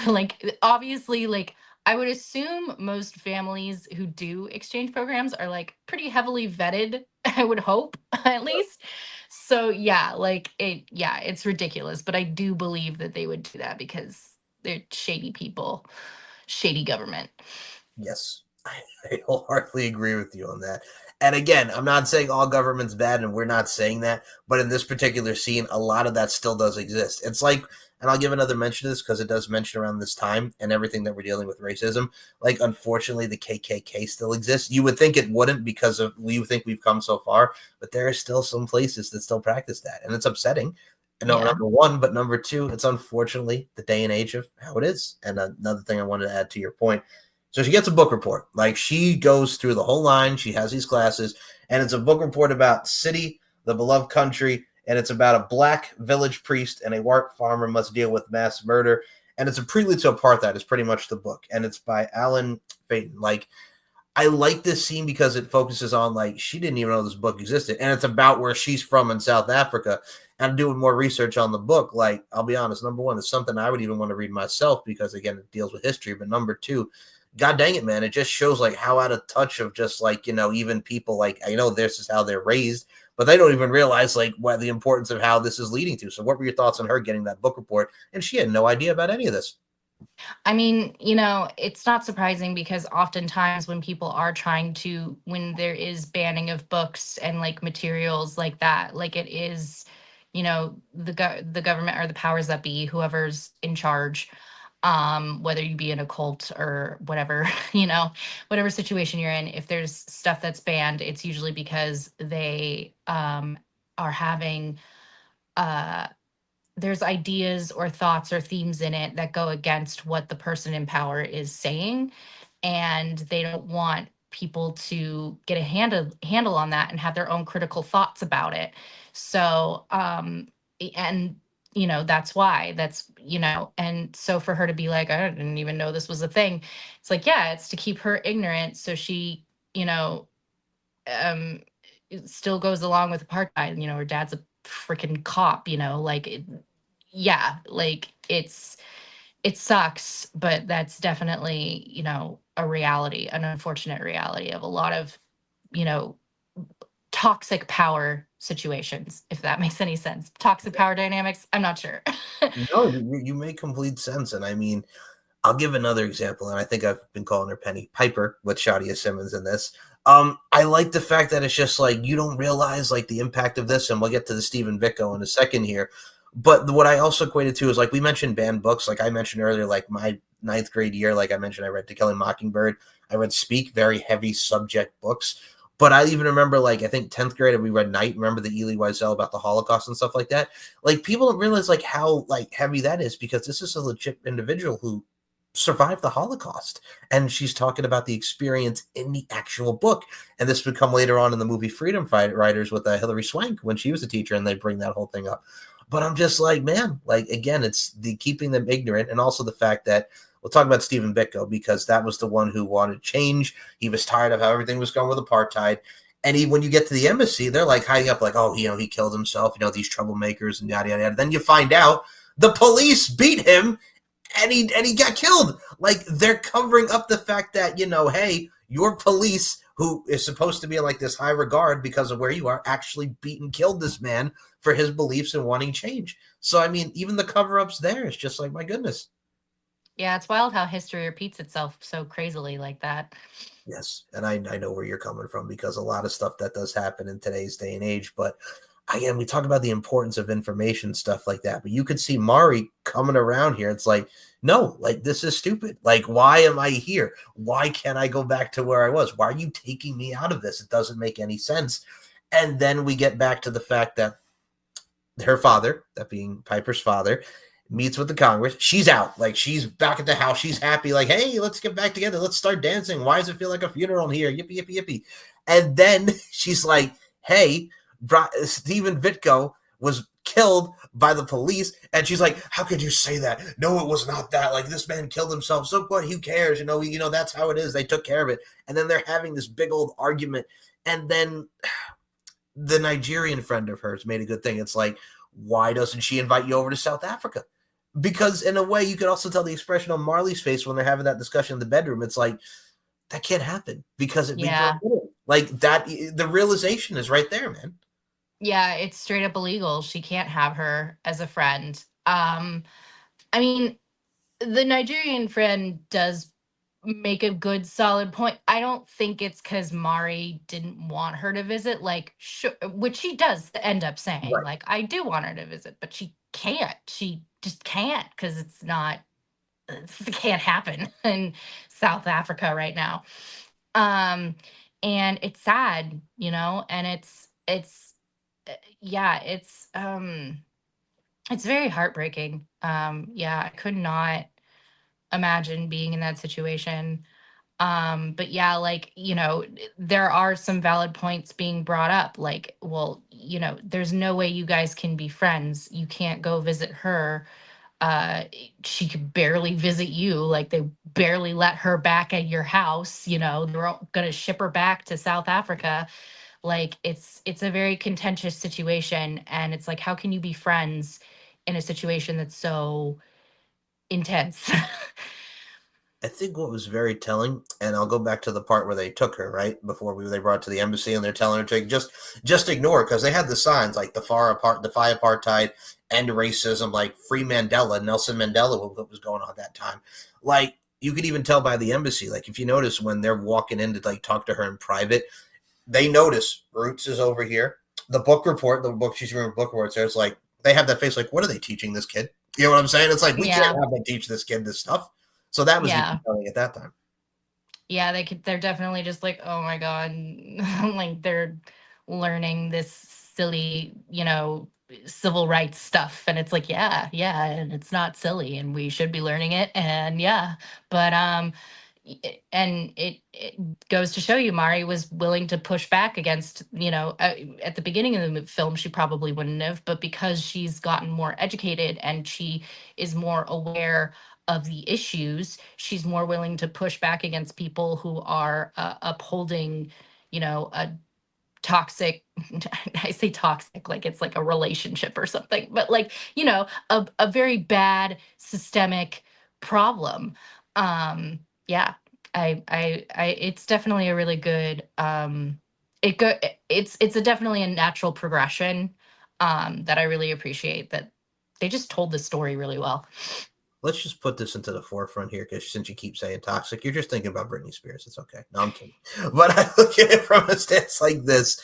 Like, obviously, like, I would assume most families who do exchange programs are like pretty heavily vetted, I would hope, at least. So yeah, it's ridiculous, but I do believe that they would do that because they're shady people, shady government. Yes, I wholeheartedly agree with you on that. And again, I'm not saying all government's bad, and we're not saying that, but in this particular scene, a lot of that still does exist. It's like, and I'll give another mention to this because it does mention around this time and everything that we're dealing with racism. Like, unfortunately, the KKK still exists. You would think it wouldn't because we think we've come so far, but there are still some places that still practice that. And it's upsetting. No, Yeah. number one, but number two, it's unfortunately the day and age of how it is. And another thing I wanted to add to your point. So she gets a book report. Like she goes through the whole line. She has these classes, and it's a book report about city, the beloved country, and it's about a black village priest and a white farmer must deal with mass murder. And it's a prelude to apartheid is pretty much the book. And it's by Alan Phaeton. Like, I like this scene because it focuses on like she didn't even know this book existed, and it's about where she's from in South Africa. And doing more research on the book, like I'll be honest, number one, is something I would even want to read myself because again, it deals with history. But number two, god dang it, man, it just shows like how out of touch of just like even people like I know this is how they're raised, but they don't even realize like what the importance of how this is leading to. So, what were your thoughts on her getting that book report? And she had no idea about any of this. I mean, it's not surprising because oftentimes when people are trying to, when there is banning of books and like materials like that, like it is, the government or the powers that be, whoever's in charge, whether you be in a cult or whatever, whatever situation you're in, if there's stuff that's banned, it's usually because they are having there's ideas or thoughts or themes in it that go against what the person in power is saying, and they don't want people to get a handle on that and have their own critical thoughts about it. So and that's why and so for her to be like, I didn't even know this was a thing, it's like, yeah, it's to keep her ignorant so she still goes along with apartheid. Her dad's a freaking cop, yeah, like it sucks, but that's definitely, a reality, an unfortunate reality of a lot of, toxic power situations, if that makes any sense. Toxic power dynamics, I'm not sure. No, you make complete sense. And I mean, I'll give another example, and I think I've been calling her Penny Piper with Shadia Simmons in this. I like the fact that it's just like you don't realize like the impact of this, and we'll get to the Stephen Biko in a second here. But what I also equated to is like we mentioned banned books, like I mentioned earlier, like my 9th grade year, like I mentioned, I read To Kill a Mockingbird, I read Speak, very heavy subject books. But I even remember, like, I think 10th grade, we read Night. Remember the Elie Wiesel about the Holocaust and stuff like that? Like, people don't realize, like, how, like, heavy that is because this is a legit individual who survived the Holocaust. And she's talking about the experience in the actual book. And this would come later on in the movie Freedom Riders with Hilary Swank when she was a teacher, and they bring that whole thing up. But I'm just like, man, like, again, it's the keeping them ignorant, and also the fact that we'll talk about Stephen Biko because that was the one who wanted change. He was tired of how everything was going with apartheid. And when you get to the embassy, they're like hiding up like, oh, he killed himself, these troublemakers and yada, yada, yada. Then you find out the police beat him and he got killed. Like, they're covering up the fact that, hey, your police, who is supposed to be in like this high regard because of where you are, actually beat and killed this man for his beliefs and wanting change. So, I mean, even the cover-ups there, it's just like, my goodness. Yeah, it's wild how history repeats itself so crazily like that. Yes, and I know where you're coming from because a lot of stuff that does happen in today's day and age. But again, we talk about the importance of information, stuff like that. But you could see Mari coming around here. It's like, no, like, this is stupid. Like, why am I here? Why can't I go back to where I was? Why are you taking me out of this? It doesn't make any sense. And then we get back to the fact that her father, that being Piper's father, meets with the Congress. She's out. Like, she's back at the house. She's happy. Like, hey, let's get back together. Let's start dancing. Why does it feel like a funeral here? Yippee, yippee, yippee. And then she's like, hey, Stephen Biko was killed by the police. And she's like, how could you say that? No, it was not that. Like, this man killed himself. So what? Who cares? That's how it is. They took care of it. And then they're having this big old argument. And then the Nigerian friend of hers made a good thing. It's like, why doesn't she invite you over to South Africa? Because in a way, you could also tell the expression on Marley's face when they're having that discussion in the bedroom. It's like, that can't happen because it like that. The realization is right there, man. Yeah, it's straight up illegal. She can't have her as a friend. I mean, the Nigerian friend does make a good solid point. I don't think it's because Mari didn't want her to visit, like, which she does end up saying, right. Like, I do want her to visit, but she can't. She just can't because it can't happen in South Africa right now. And it's sad, and it's It's very heartbreaking. Yeah, I could not imagine being in that situation. But yeah, like, there are some valid points being brought up. Like, well, there's no way you guys can be friends. You can't go visit her. uh she could barely visit you. Like, they barely let her back at your house. They're gonna ship her back to South Africa. Like, it's a very contentious situation, and it's like, how can you be friends in a situation that's so intense? I think what was very telling, and I'll go back to the part where they took her right before they brought her to the embassy, and they're telling her to just ignore, because they had the signs like defy apartheid, end racism, like free Mandela, Nelson Mandela, what was going on at that time. Like, you could even tell by the embassy, like if you notice when they're walking in to like talk to her in private, they notice Roots is over here. The book she's reading book reports there. It's like they have that face, like, what are they teaching this kid? You know what I'm saying? It's like we Yeah. can't have them teach this kid this stuff. So that was Yeah. telling at that time. Yeah, they're definitely just like, oh my God. Like, they're learning this silly, civil rights stuff. And it's like, yeah, and it's not silly, and we should be learning it. And yeah, but and it goes to show you, Mari was willing to push back against, at the beginning of the film, she probably wouldn't have, but because she's gotten more educated and she is more aware of the issues, she's more willing to push back against people who are upholding, a toxic, I say toxic like it's like a relationship or something, but like, a very bad systemic problem. Yeah, it's definitely a really good, it's definitely a natural progression, that I really appreciate, that they just told the story really well. Let's just put this into the forefront here, because since you keep saying toxic, you're just thinking about Britney Spears. It's okay. No, I'm kidding. But I look at it from a stance like this.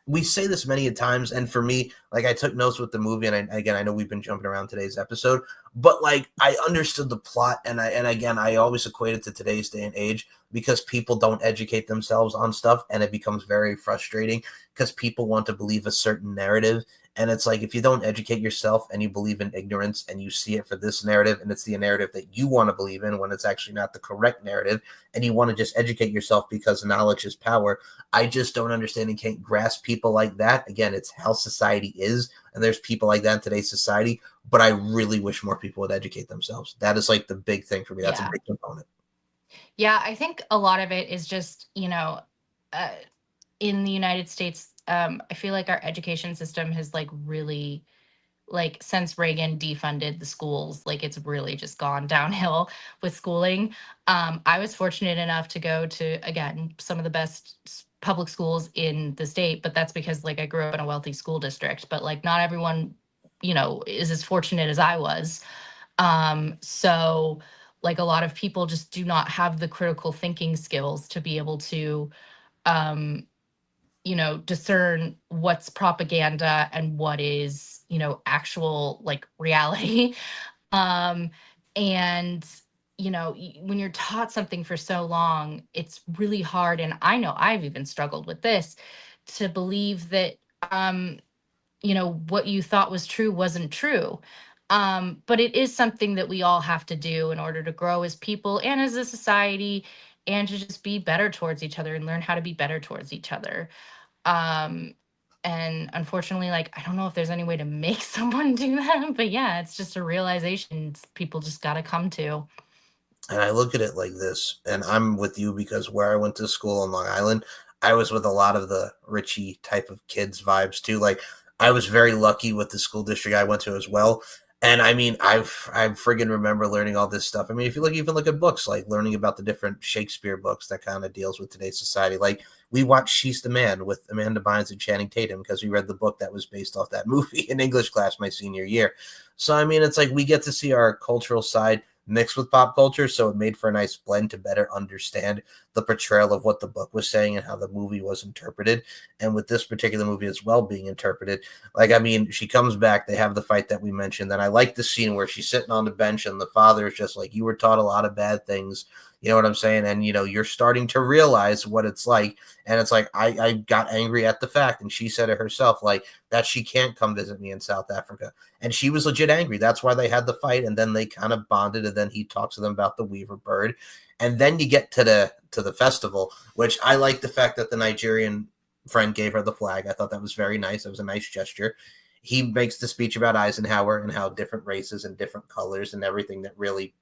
We say this many times, and for me, like, I took notes with the movie, and I know we've been jumping around today's episode, but like, I understood the plot, and I always equate it to today's day and age, because people don't educate themselves on stuff, and it becomes very frustrating because people want to believe a certain narrative. And it's like, if you don't educate yourself and you believe in ignorance and you see it for this narrative, and it's the narrative that you want to believe in when it's actually not the correct narrative, and you want to just educate yourself because knowledge is power, I just don't understand and can't grasp people like that. Again, it's how society is, and there's people like that in today's society, but I really wish more people would educate themselves. That is like the big thing for me. That's a big component. Yeah, I think a lot of it is just, in the United States, I feel like our education system has like really, like, since Reagan defunded the schools, like, it's really just gone downhill with schooling. I was fortunate enough to go to, again, some of the best public schools in the state, but that's because, like, I grew up in a wealthy school district, but like, not everyone, is as fortunate as I was. So like, a lot of people just do not have the critical thinking skills to be able to, discern what's propaganda and what is, actual, like, reality. And, when you're taught something for so long, it's really hard. And I know I've even struggled with this, to believe that, what you thought was true wasn't true. But it is something that we all have to do in order to grow as people and as a society, and to just be better towards each other and learn how to be better towards each other. And unfortunately, like, I don't know if there's any way to make someone do that, but yeah, it's just a realization people just got to come to. And I look at it like this, and I'm with you because where I went to school on Long Island, I was with a lot of the Richie type of kids vibes too. Like, I was very lucky with the school district I went to as well. And I mean, I friggin' remember learning all this stuff. I mean, if you even look at books, like learning about the different Shakespeare books that kind of deals with today's society. Like, we watched She's the Man with Amanda Bynes and Channing Tatum because we read the book that was based off that movie in English class my senior year. So, I mean, it's like we get to see our cultural side mixed with pop culture, so it made for a nice blend to better understand the portrayal of what the book was saying and how the movie was interpreted. And with this particular movie as well being interpreted, like, I mean, she comes back, they have the fight that we mentioned, and I like the scene where she's sitting on the bench and the father is just like, you were taught a lot of bad things, You know what I'm saying? And, you're starting to realize what it's like. And it's like, I got angry at the fact, and she said it herself, like, that she can't come visit me in South Africa. And she was legit angry. That's why they had the fight. And then they kind of bonded. And then he talks to them about the Weaver bird. And then you get to the festival, which I like the fact that the Nigerian friend gave her the flag. I thought that was very nice. It was a nice gesture. He makes the speech about Eisenhower and how different races and different colors and everything that really,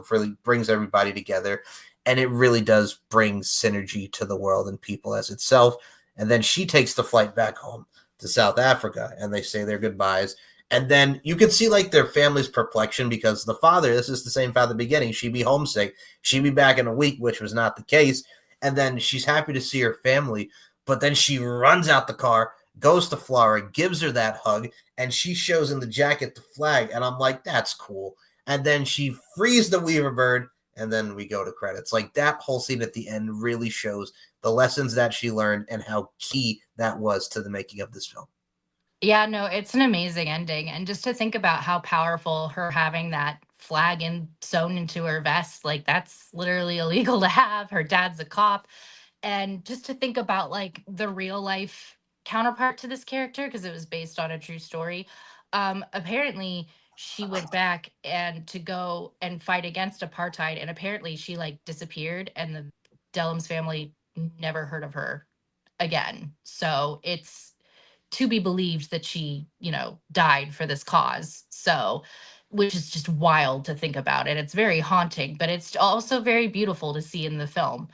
really brings everybody together. And it really does bring synergy to the world and people as itself. And then she takes the flight back home to South Africa, and they say their goodbyes. And then you could see like their family's perplexion, because the father, this is the same father at the beginning, she'd be homesick. She'd be back in a week, which was not the case. And then she's happy to see her family. But then she runs out the car, goes to Flora, gives her that hug, and she shows in the jacket the flag. And I'm like, that's cool. And then she frees the Weaver bird, and then we go to credits. Like, that whole scene at the end really shows the lessons that she learned and how key that was to the making of this film. Yeah, no, it's an amazing ending. And just to think about how powerful her having that flag sewn into her vest, like, that's literally illegal to have. Her dad's a cop. And just to think about like the real life counterpart to this character, because it was based on a true story. Apparently she went back and to go and fight against apartheid, and apparently she like disappeared, and the Dellums family never heard of her again. So it's to be believed that she, died for this cause. So, which is just wild to think about. And it's very haunting, but it's also very beautiful to see in the film.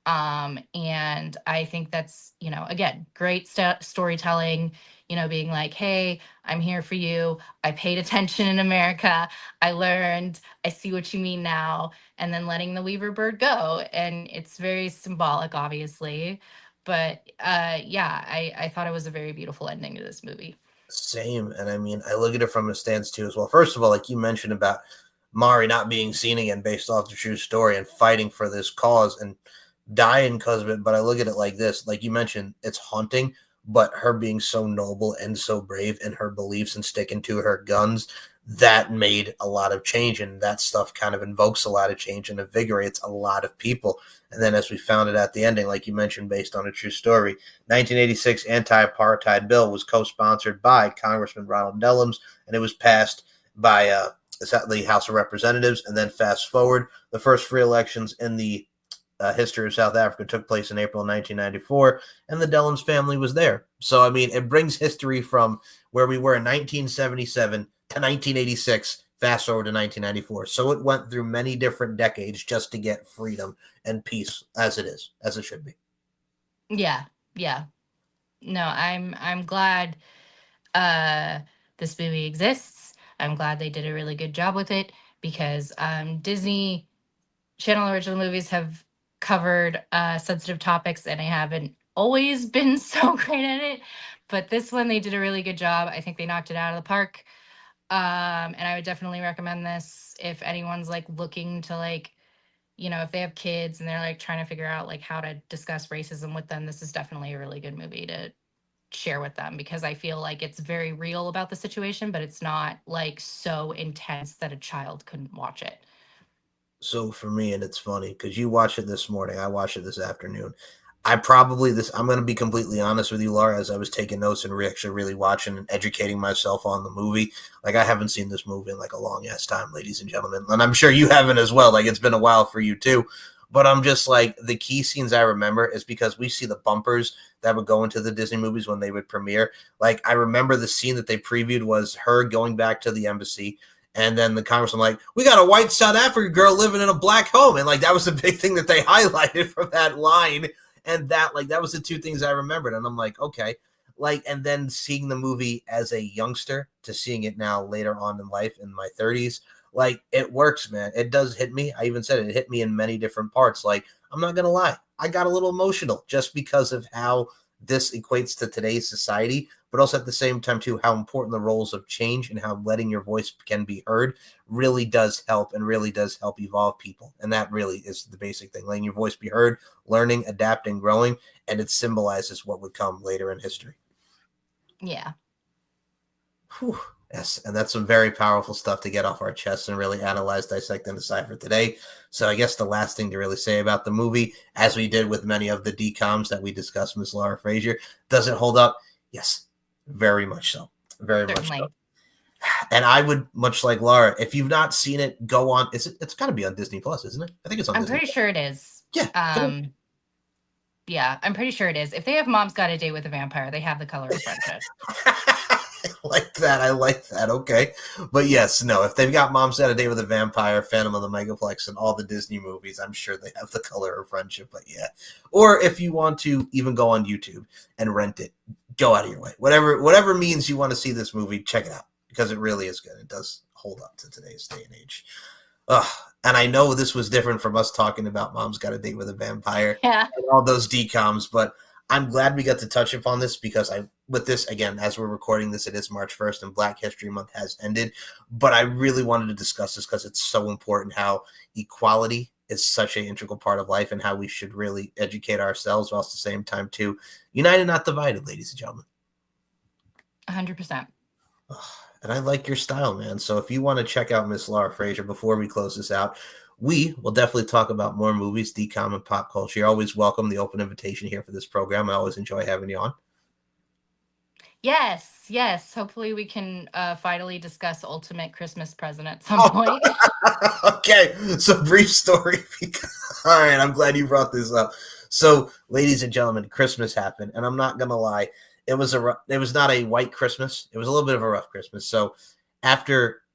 And I think that's, again, great storytelling, being like, hey, I'm here for you. I paid attention in America. I learned, I see what you mean now. And then letting the Weaver bird go. And it's very symbolic, obviously. But I thought it was a very beautiful ending to this movie. Same. And I mean, I look at it from a stance too as well. First of all, like you mentioned about Mari not being seen again based off the true story and fighting for this cause and dying because of it. But I look at it like this, like you mentioned, it's haunting, but her being so noble and so brave in her beliefs and sticking to her guns, that made a lot of change. And that stuff kind of invokes a lot of change and invigorates a lot of people. And then as we found it at the ending, like you mentioned, based on a true story, 1986 anti-apartheid bill was co-sponsored by Congressman Ronald Dellums, and it was passed by the House of Representatives. And then fast forward, the first free elections in the history of South Africa took place in April 1994, and the Dellums family was there. So, I mean, it brings history from where we were in 1977 to 1986, fast forward to 1994. So it went through many different decades just to get freedom and peace as it is, as it should be. Yeah. No, I'm glad this movie exists. I'm glad they did a really good job with it, because Disney Channel original movies have covered sensitive topics, and I haven't always been so great at it. But this one, they did a really good job. I think they knocked it out of the park. And I would definitely recommend this if anyone's like looking to like, if they have kids and they're like trying to figure out like how to discuss racism with them. This is definitely a really good movie to share with them, because I feel like it's very real about the situation, but it's not like so intense that a child couldn't watch it. So for me, and it's funny because you watched it this morning, I watched it this afternoon. I'm going to be completely honest with you, Laura, as I was taking notes and actually really watching and educating myself on the movie. Like, I haven't seen this movie in like a long ass time, ladies and gentlemen. And I'm sure you haven't as well. Like, it's been a while for you too. But I'm just like, the key scenes I remember is because we see the bumpers that would go into the Disney movies when they would premiere. Like, I remember the scene that they previewed was her going back to the embassy. And then the congressman like, we got a white South African girl living in a black home. And like, that was the big thing that they highlighted from that line. And that was the two things I remembered. And I'm like, okay. Like, and then seeing the movie as a youngster to seeing it now later on in life in my 30s, like, it works, man. It does hit me. I even said it hit me in many different parts. Like, I'm not going to lie. I got a little emotional just because of how this equates to today's society, but also at the same time, too, how important the roles of change and how letting your voice can be heard really does help and really does help evolve people. And that really is the basic thing, letting your voice be heard, learning, adapting, growing, and it symbolizes what would come later in history. Yeah. Whew. Yes, and that's some very powerful stuff to get off our chests and really analyze, dissect, and decipher today. So I guess the last thing to really say about the movie, as we did with many of the DCOMs that we discussed, Miss Laura Frazier, does it hold up? Yes, very much so. Very much so. And I would, much like Laura, if you've not seen it, go on. It's got to be on Disney Plus, isn't it? I think it's on. I'm Disney pretty sure it is. Yeah. Yeah, I'm pretty sure it is. If they have Mom's Got a Date with a Vampire, they have The Color of Friendship. I like that. Okay. But yes, no, if they've got Mom's Got a Date with a Vampire, Phantom of the Megaplex, and all the Disney movies, I'm sure they have The Color of Friendship. But yeah. Or if you want to even go on YouTube and rent it, go out of your way. Whatever means you want to see this movie, check it out because it really is good. It does hold up to today's day and age. And I know this was different from us talking about Mom's Got a Date with a Vampire and all those DCOMs, but I'm glad we got to touch upon this because with this, again, as we're recording this, it is March 1st and Black History Month has ended. But I really wanted to discuss this because it's so important how equality is such an integral part of life and how we should really educate ourselves while at the same time, too, united, not divided, ladies and gentlemen. 100%. And I like your style, man. So if you want to check out Miss Laura Frazier before we close this out, we will definitely talk about more movies, DCOM, and pop culture. You're always welcome. The open invitation here for this program. I always enjoy having you on. Yes. Hopefully we can finally discuss Ultimate Christmas Present at some point. Okay, so brief story. All right, I'm glad you brought this up. So, ladies and gentlemen, Christmas happened, and I'm not going to lie. It was not a white Christmas. It was a little bit of a rough Christmas. So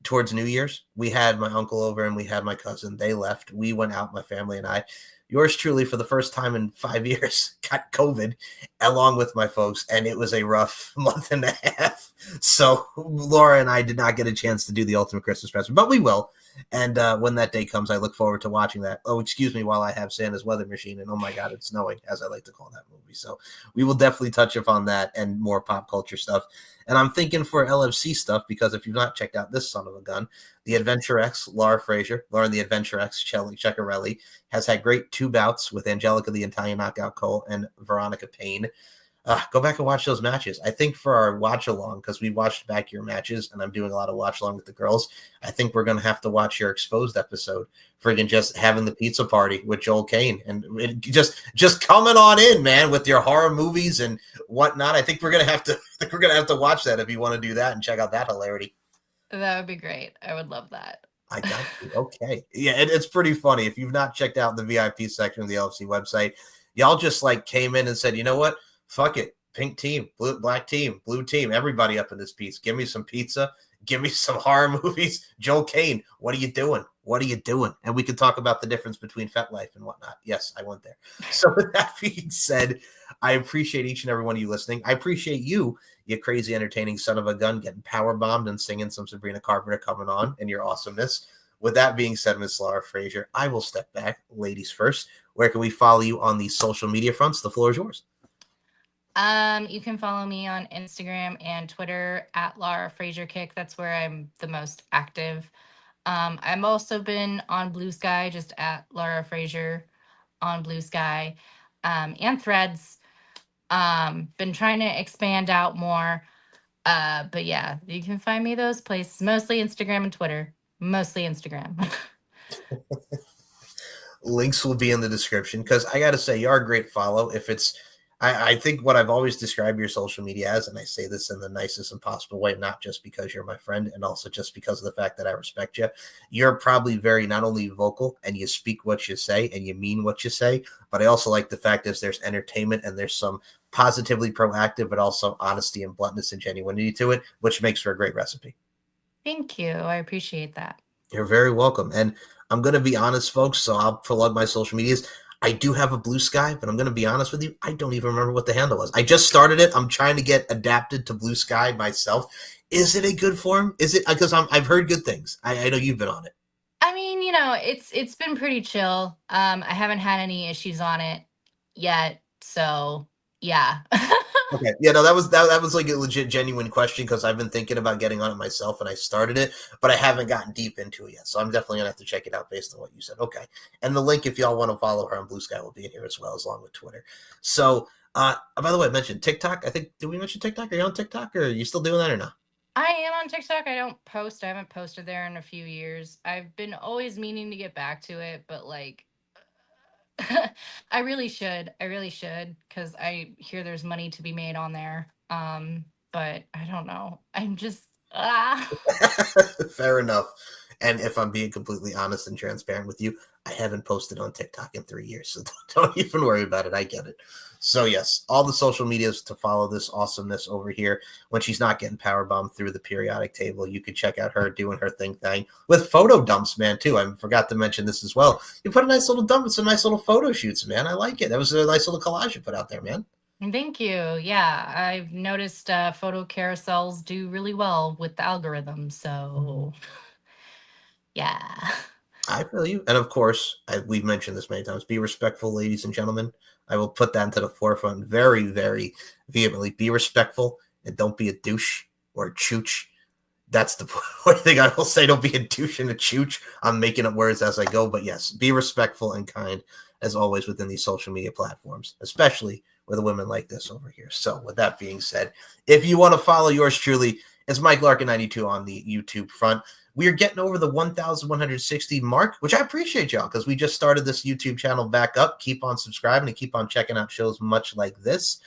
towards New Year's, we had my uncle over and we had my cousin. They left. We went out, my family and I. Yours truly, for the first time in 5 years, got COVID along with my folks, and it was a rough month and a half. So Laura and I did not get a chance to do the Ultimate Christmas Present, but we will. And when that day comes, I look forward to watching that. Oh, excuse me, while I have Santa's Weather Machine, and oh my God, it's snowing, as I like to call that movie. So we will definitely touch upon that and more pop culture stuff. And I'm thinking for LFC stuff, because if you've not checked out this son of a gun, the Adventure X, Laura and the Adventure X, Shelly Ceccarelli, has had great 2 bouts with Angelica the Italian Knockout Cole and Veronica Payne. Go back and watch those matches. I think for our watch along, because we watched back your matches and I'm doing a lot of watch along with the girls, I think we're going to have to watch your Exposed episode, friggin' just having the pizza party with Joel Kane and just coming on in, man, with your horror movies and whatnot. I think we're going to have to watch that if you want to do that and check out that hilarity. That would be great. I would love that. I got you. Okay. Yeah, it's pretty funny. If you've not checked out the VIP section of the LFC website, y'all just came in and said, you know what? Fuck it. Pink team, black team, blue team, everybody up in this piece. Give me some pizza. Give me some horror movies. Joel Kane, what are you doing? What are you doing? And we can talk about the difference between FetLife and whatnot. Yes, I went there. So with that being said, I appreciate each and every one of you listening. I appreciate you crazy entertaining son of a gun, getting power bombed and singing some Sabrina Carpenter coming on and your awesomeness. With that being said, Miss Laura Frazier, I will step back. Ladies first. Where can we follow you on the social media fronts? The floor is yours. You can follow me on Instagram and Twitter at Laura Frazier Kick. That's where I'm the most active. I've also been on Blue Sky, just at Laura Frazier on Blue Sky, and Threads. Been trying to expand out more. But yeah, you can find me those places, mostly Instagram and Twitter. Mostly Instagram. Links will be in the description because I got to say, you're a great follow. I think what I've always described your social media as, and I say this in the nicest and possible way, not just because you're my friend and also just because of the fact that I respect you. You're probably very not only vocal and you speak what you say and you mean what you say, but I also like the fact that there's entertainment and there's some positively proactive, but also honesty and bluntness and genuinity to it, which makes for a great recipe. Thank you. I appreciate that. You're very welcome. And I'm going to be honest, folks, so I'll plug my social medias. I do have a Blue Sky, but I'm going to be honest with you. I don't even remember what the handle was. I just started it. I'm trying to get adapted to Blue Sky myself. Is it a good form? Is it because I've heard good things. I know you've been on it. I mean, it's been pretty chill. I haven't had any issues on it yet. So yeah. Okay. Yeah, no, that was like a legit, genuine question because I've been thinking about getting on it myself and I started it, but I haven't gotten deep into it yet. So I'm definitely gonna have to check it out based on what you said. Okay. And the link, if y'all want to follow her on Blue Sky, will be in here as well, along with Twitter. So by the way, I mentioned TikTok. I think, did we mention TikTok? Are you on TikTok or are you still doing that or not? I am on TikTok. I don't post. I haven't posted there in a few years. I've been always meaning to get back to it, but like I really should. I really should because I hear there's money to be made on there. But I don't know. I'm just Fair enough. And if I'm being completely honest and transparent with you, I haven't posted on TikTok in 3 years, so don't even worry about it. I get it. So yes, all the social medias to follow this awesomeness over here. When she's not getting powerbombed through the periodic table, you could check out her doing her thing with photo dumps, man, too. I forgot to mention this as well. You put a nice little dump with some nice little photo shoots, man. I like it. That was a nice little collage you put out there, man. Thank you. Yeah, I've noticed photo carousels do really well with the algorithm. So yeah. I feel you. And of course, we've mentioned this many times, be respectful, ladies and gentlemen. I will put that into the forefront very, very vehemently. Be respectful and don't be a douche or a chooch. That's the one thing I will say. Don't be a douche and a chooch. I'm making up words as I go. But yes, be respectful and kind as always within these social media platforms, especially with a women like this over here. So with that being said, if you want to follow yours truly, it's Mike Larkin 92 on the YouTube front. We are getting over the 1,160 mark, which I appreciate y'all because we just started this YouTube channel back up. Keep on subscribing and keep on checking out shows much like this.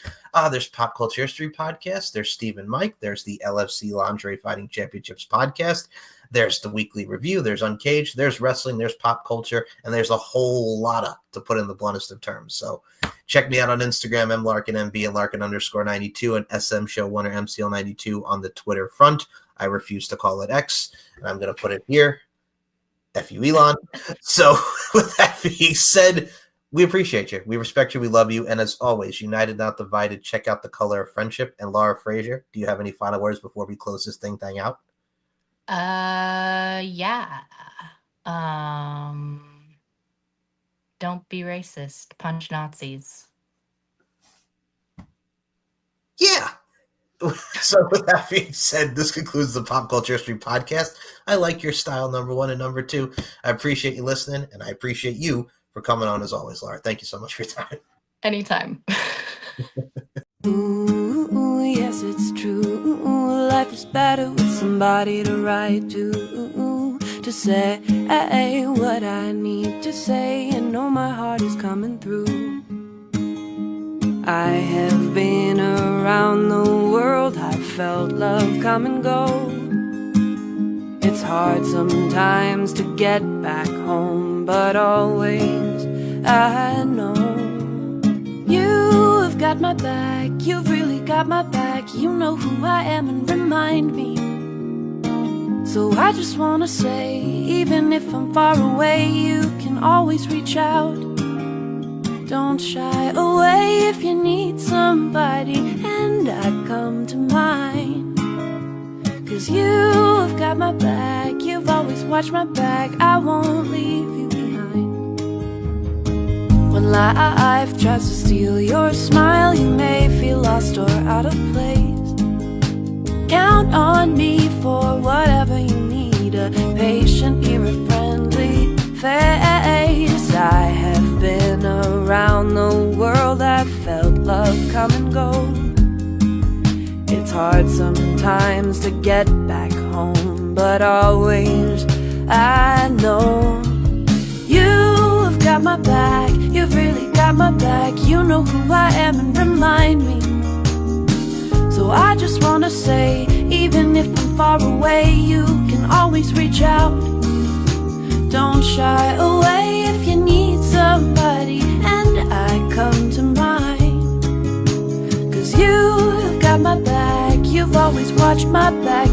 There's Pop Culture History Podcast. There's Steve and Mike. There's the LFC Lingerie Fighting Championships Podcast. There's the Weekly Review. There's Uncaged. There's wrestling. There's pop culture. And there's a whole lot to put in the bluntest of terms. So check me out on Instagram, mlarkinmb and larkin_92 and smshow1 or mcl92 on the Twitter front. I refuse to call it X, and I'm going to put it here. F you, Elon. So with that being said, we appreciate you. We respect you. We love you. And as always, united, not divided. Check out The Color of Friendship. And Laura Frazier, do you have any final words before we close this thing out? Yeah. Don't be racist. Punch Nazis. Yeah. So with that being said, this concludes the Pop Culture History Podcast. I like your style, number one, and number two. I appreciate you listening, and I appreciate you for coming on as always, Laura. Thank you so much for your time. Anytime. Ooh, yes, it's true. Life is better with somebody to write to say what I need to say, and know my heart is coming through. I have been around the world, I've felt love come and go. It's hard sometimes to get back home, but always I know you have got my back, you've really got my back. You know who I am and remind me. So I just wanna say, even if I'm far away, you can always reach out. Don't shy away if you need somebody, and I come to mind. 'Cause you've got my back, you've always watched my back. I won't leave you behind. When life tries to steal your smile, you may feel lost or out of place. Count on me for whatever you need, a patient ear, a friendly face. I have been around the world, I've felt love come and go. It's hard sometimes to get back home, but always I know you've got my back, you've really got my back. You know who I am and remind me. So I just wanna say, even if I'm far away, you can always reach out. Don't shy away if you need somebody, and I come to mind. 'Cause you've got my back, you've always watched my back.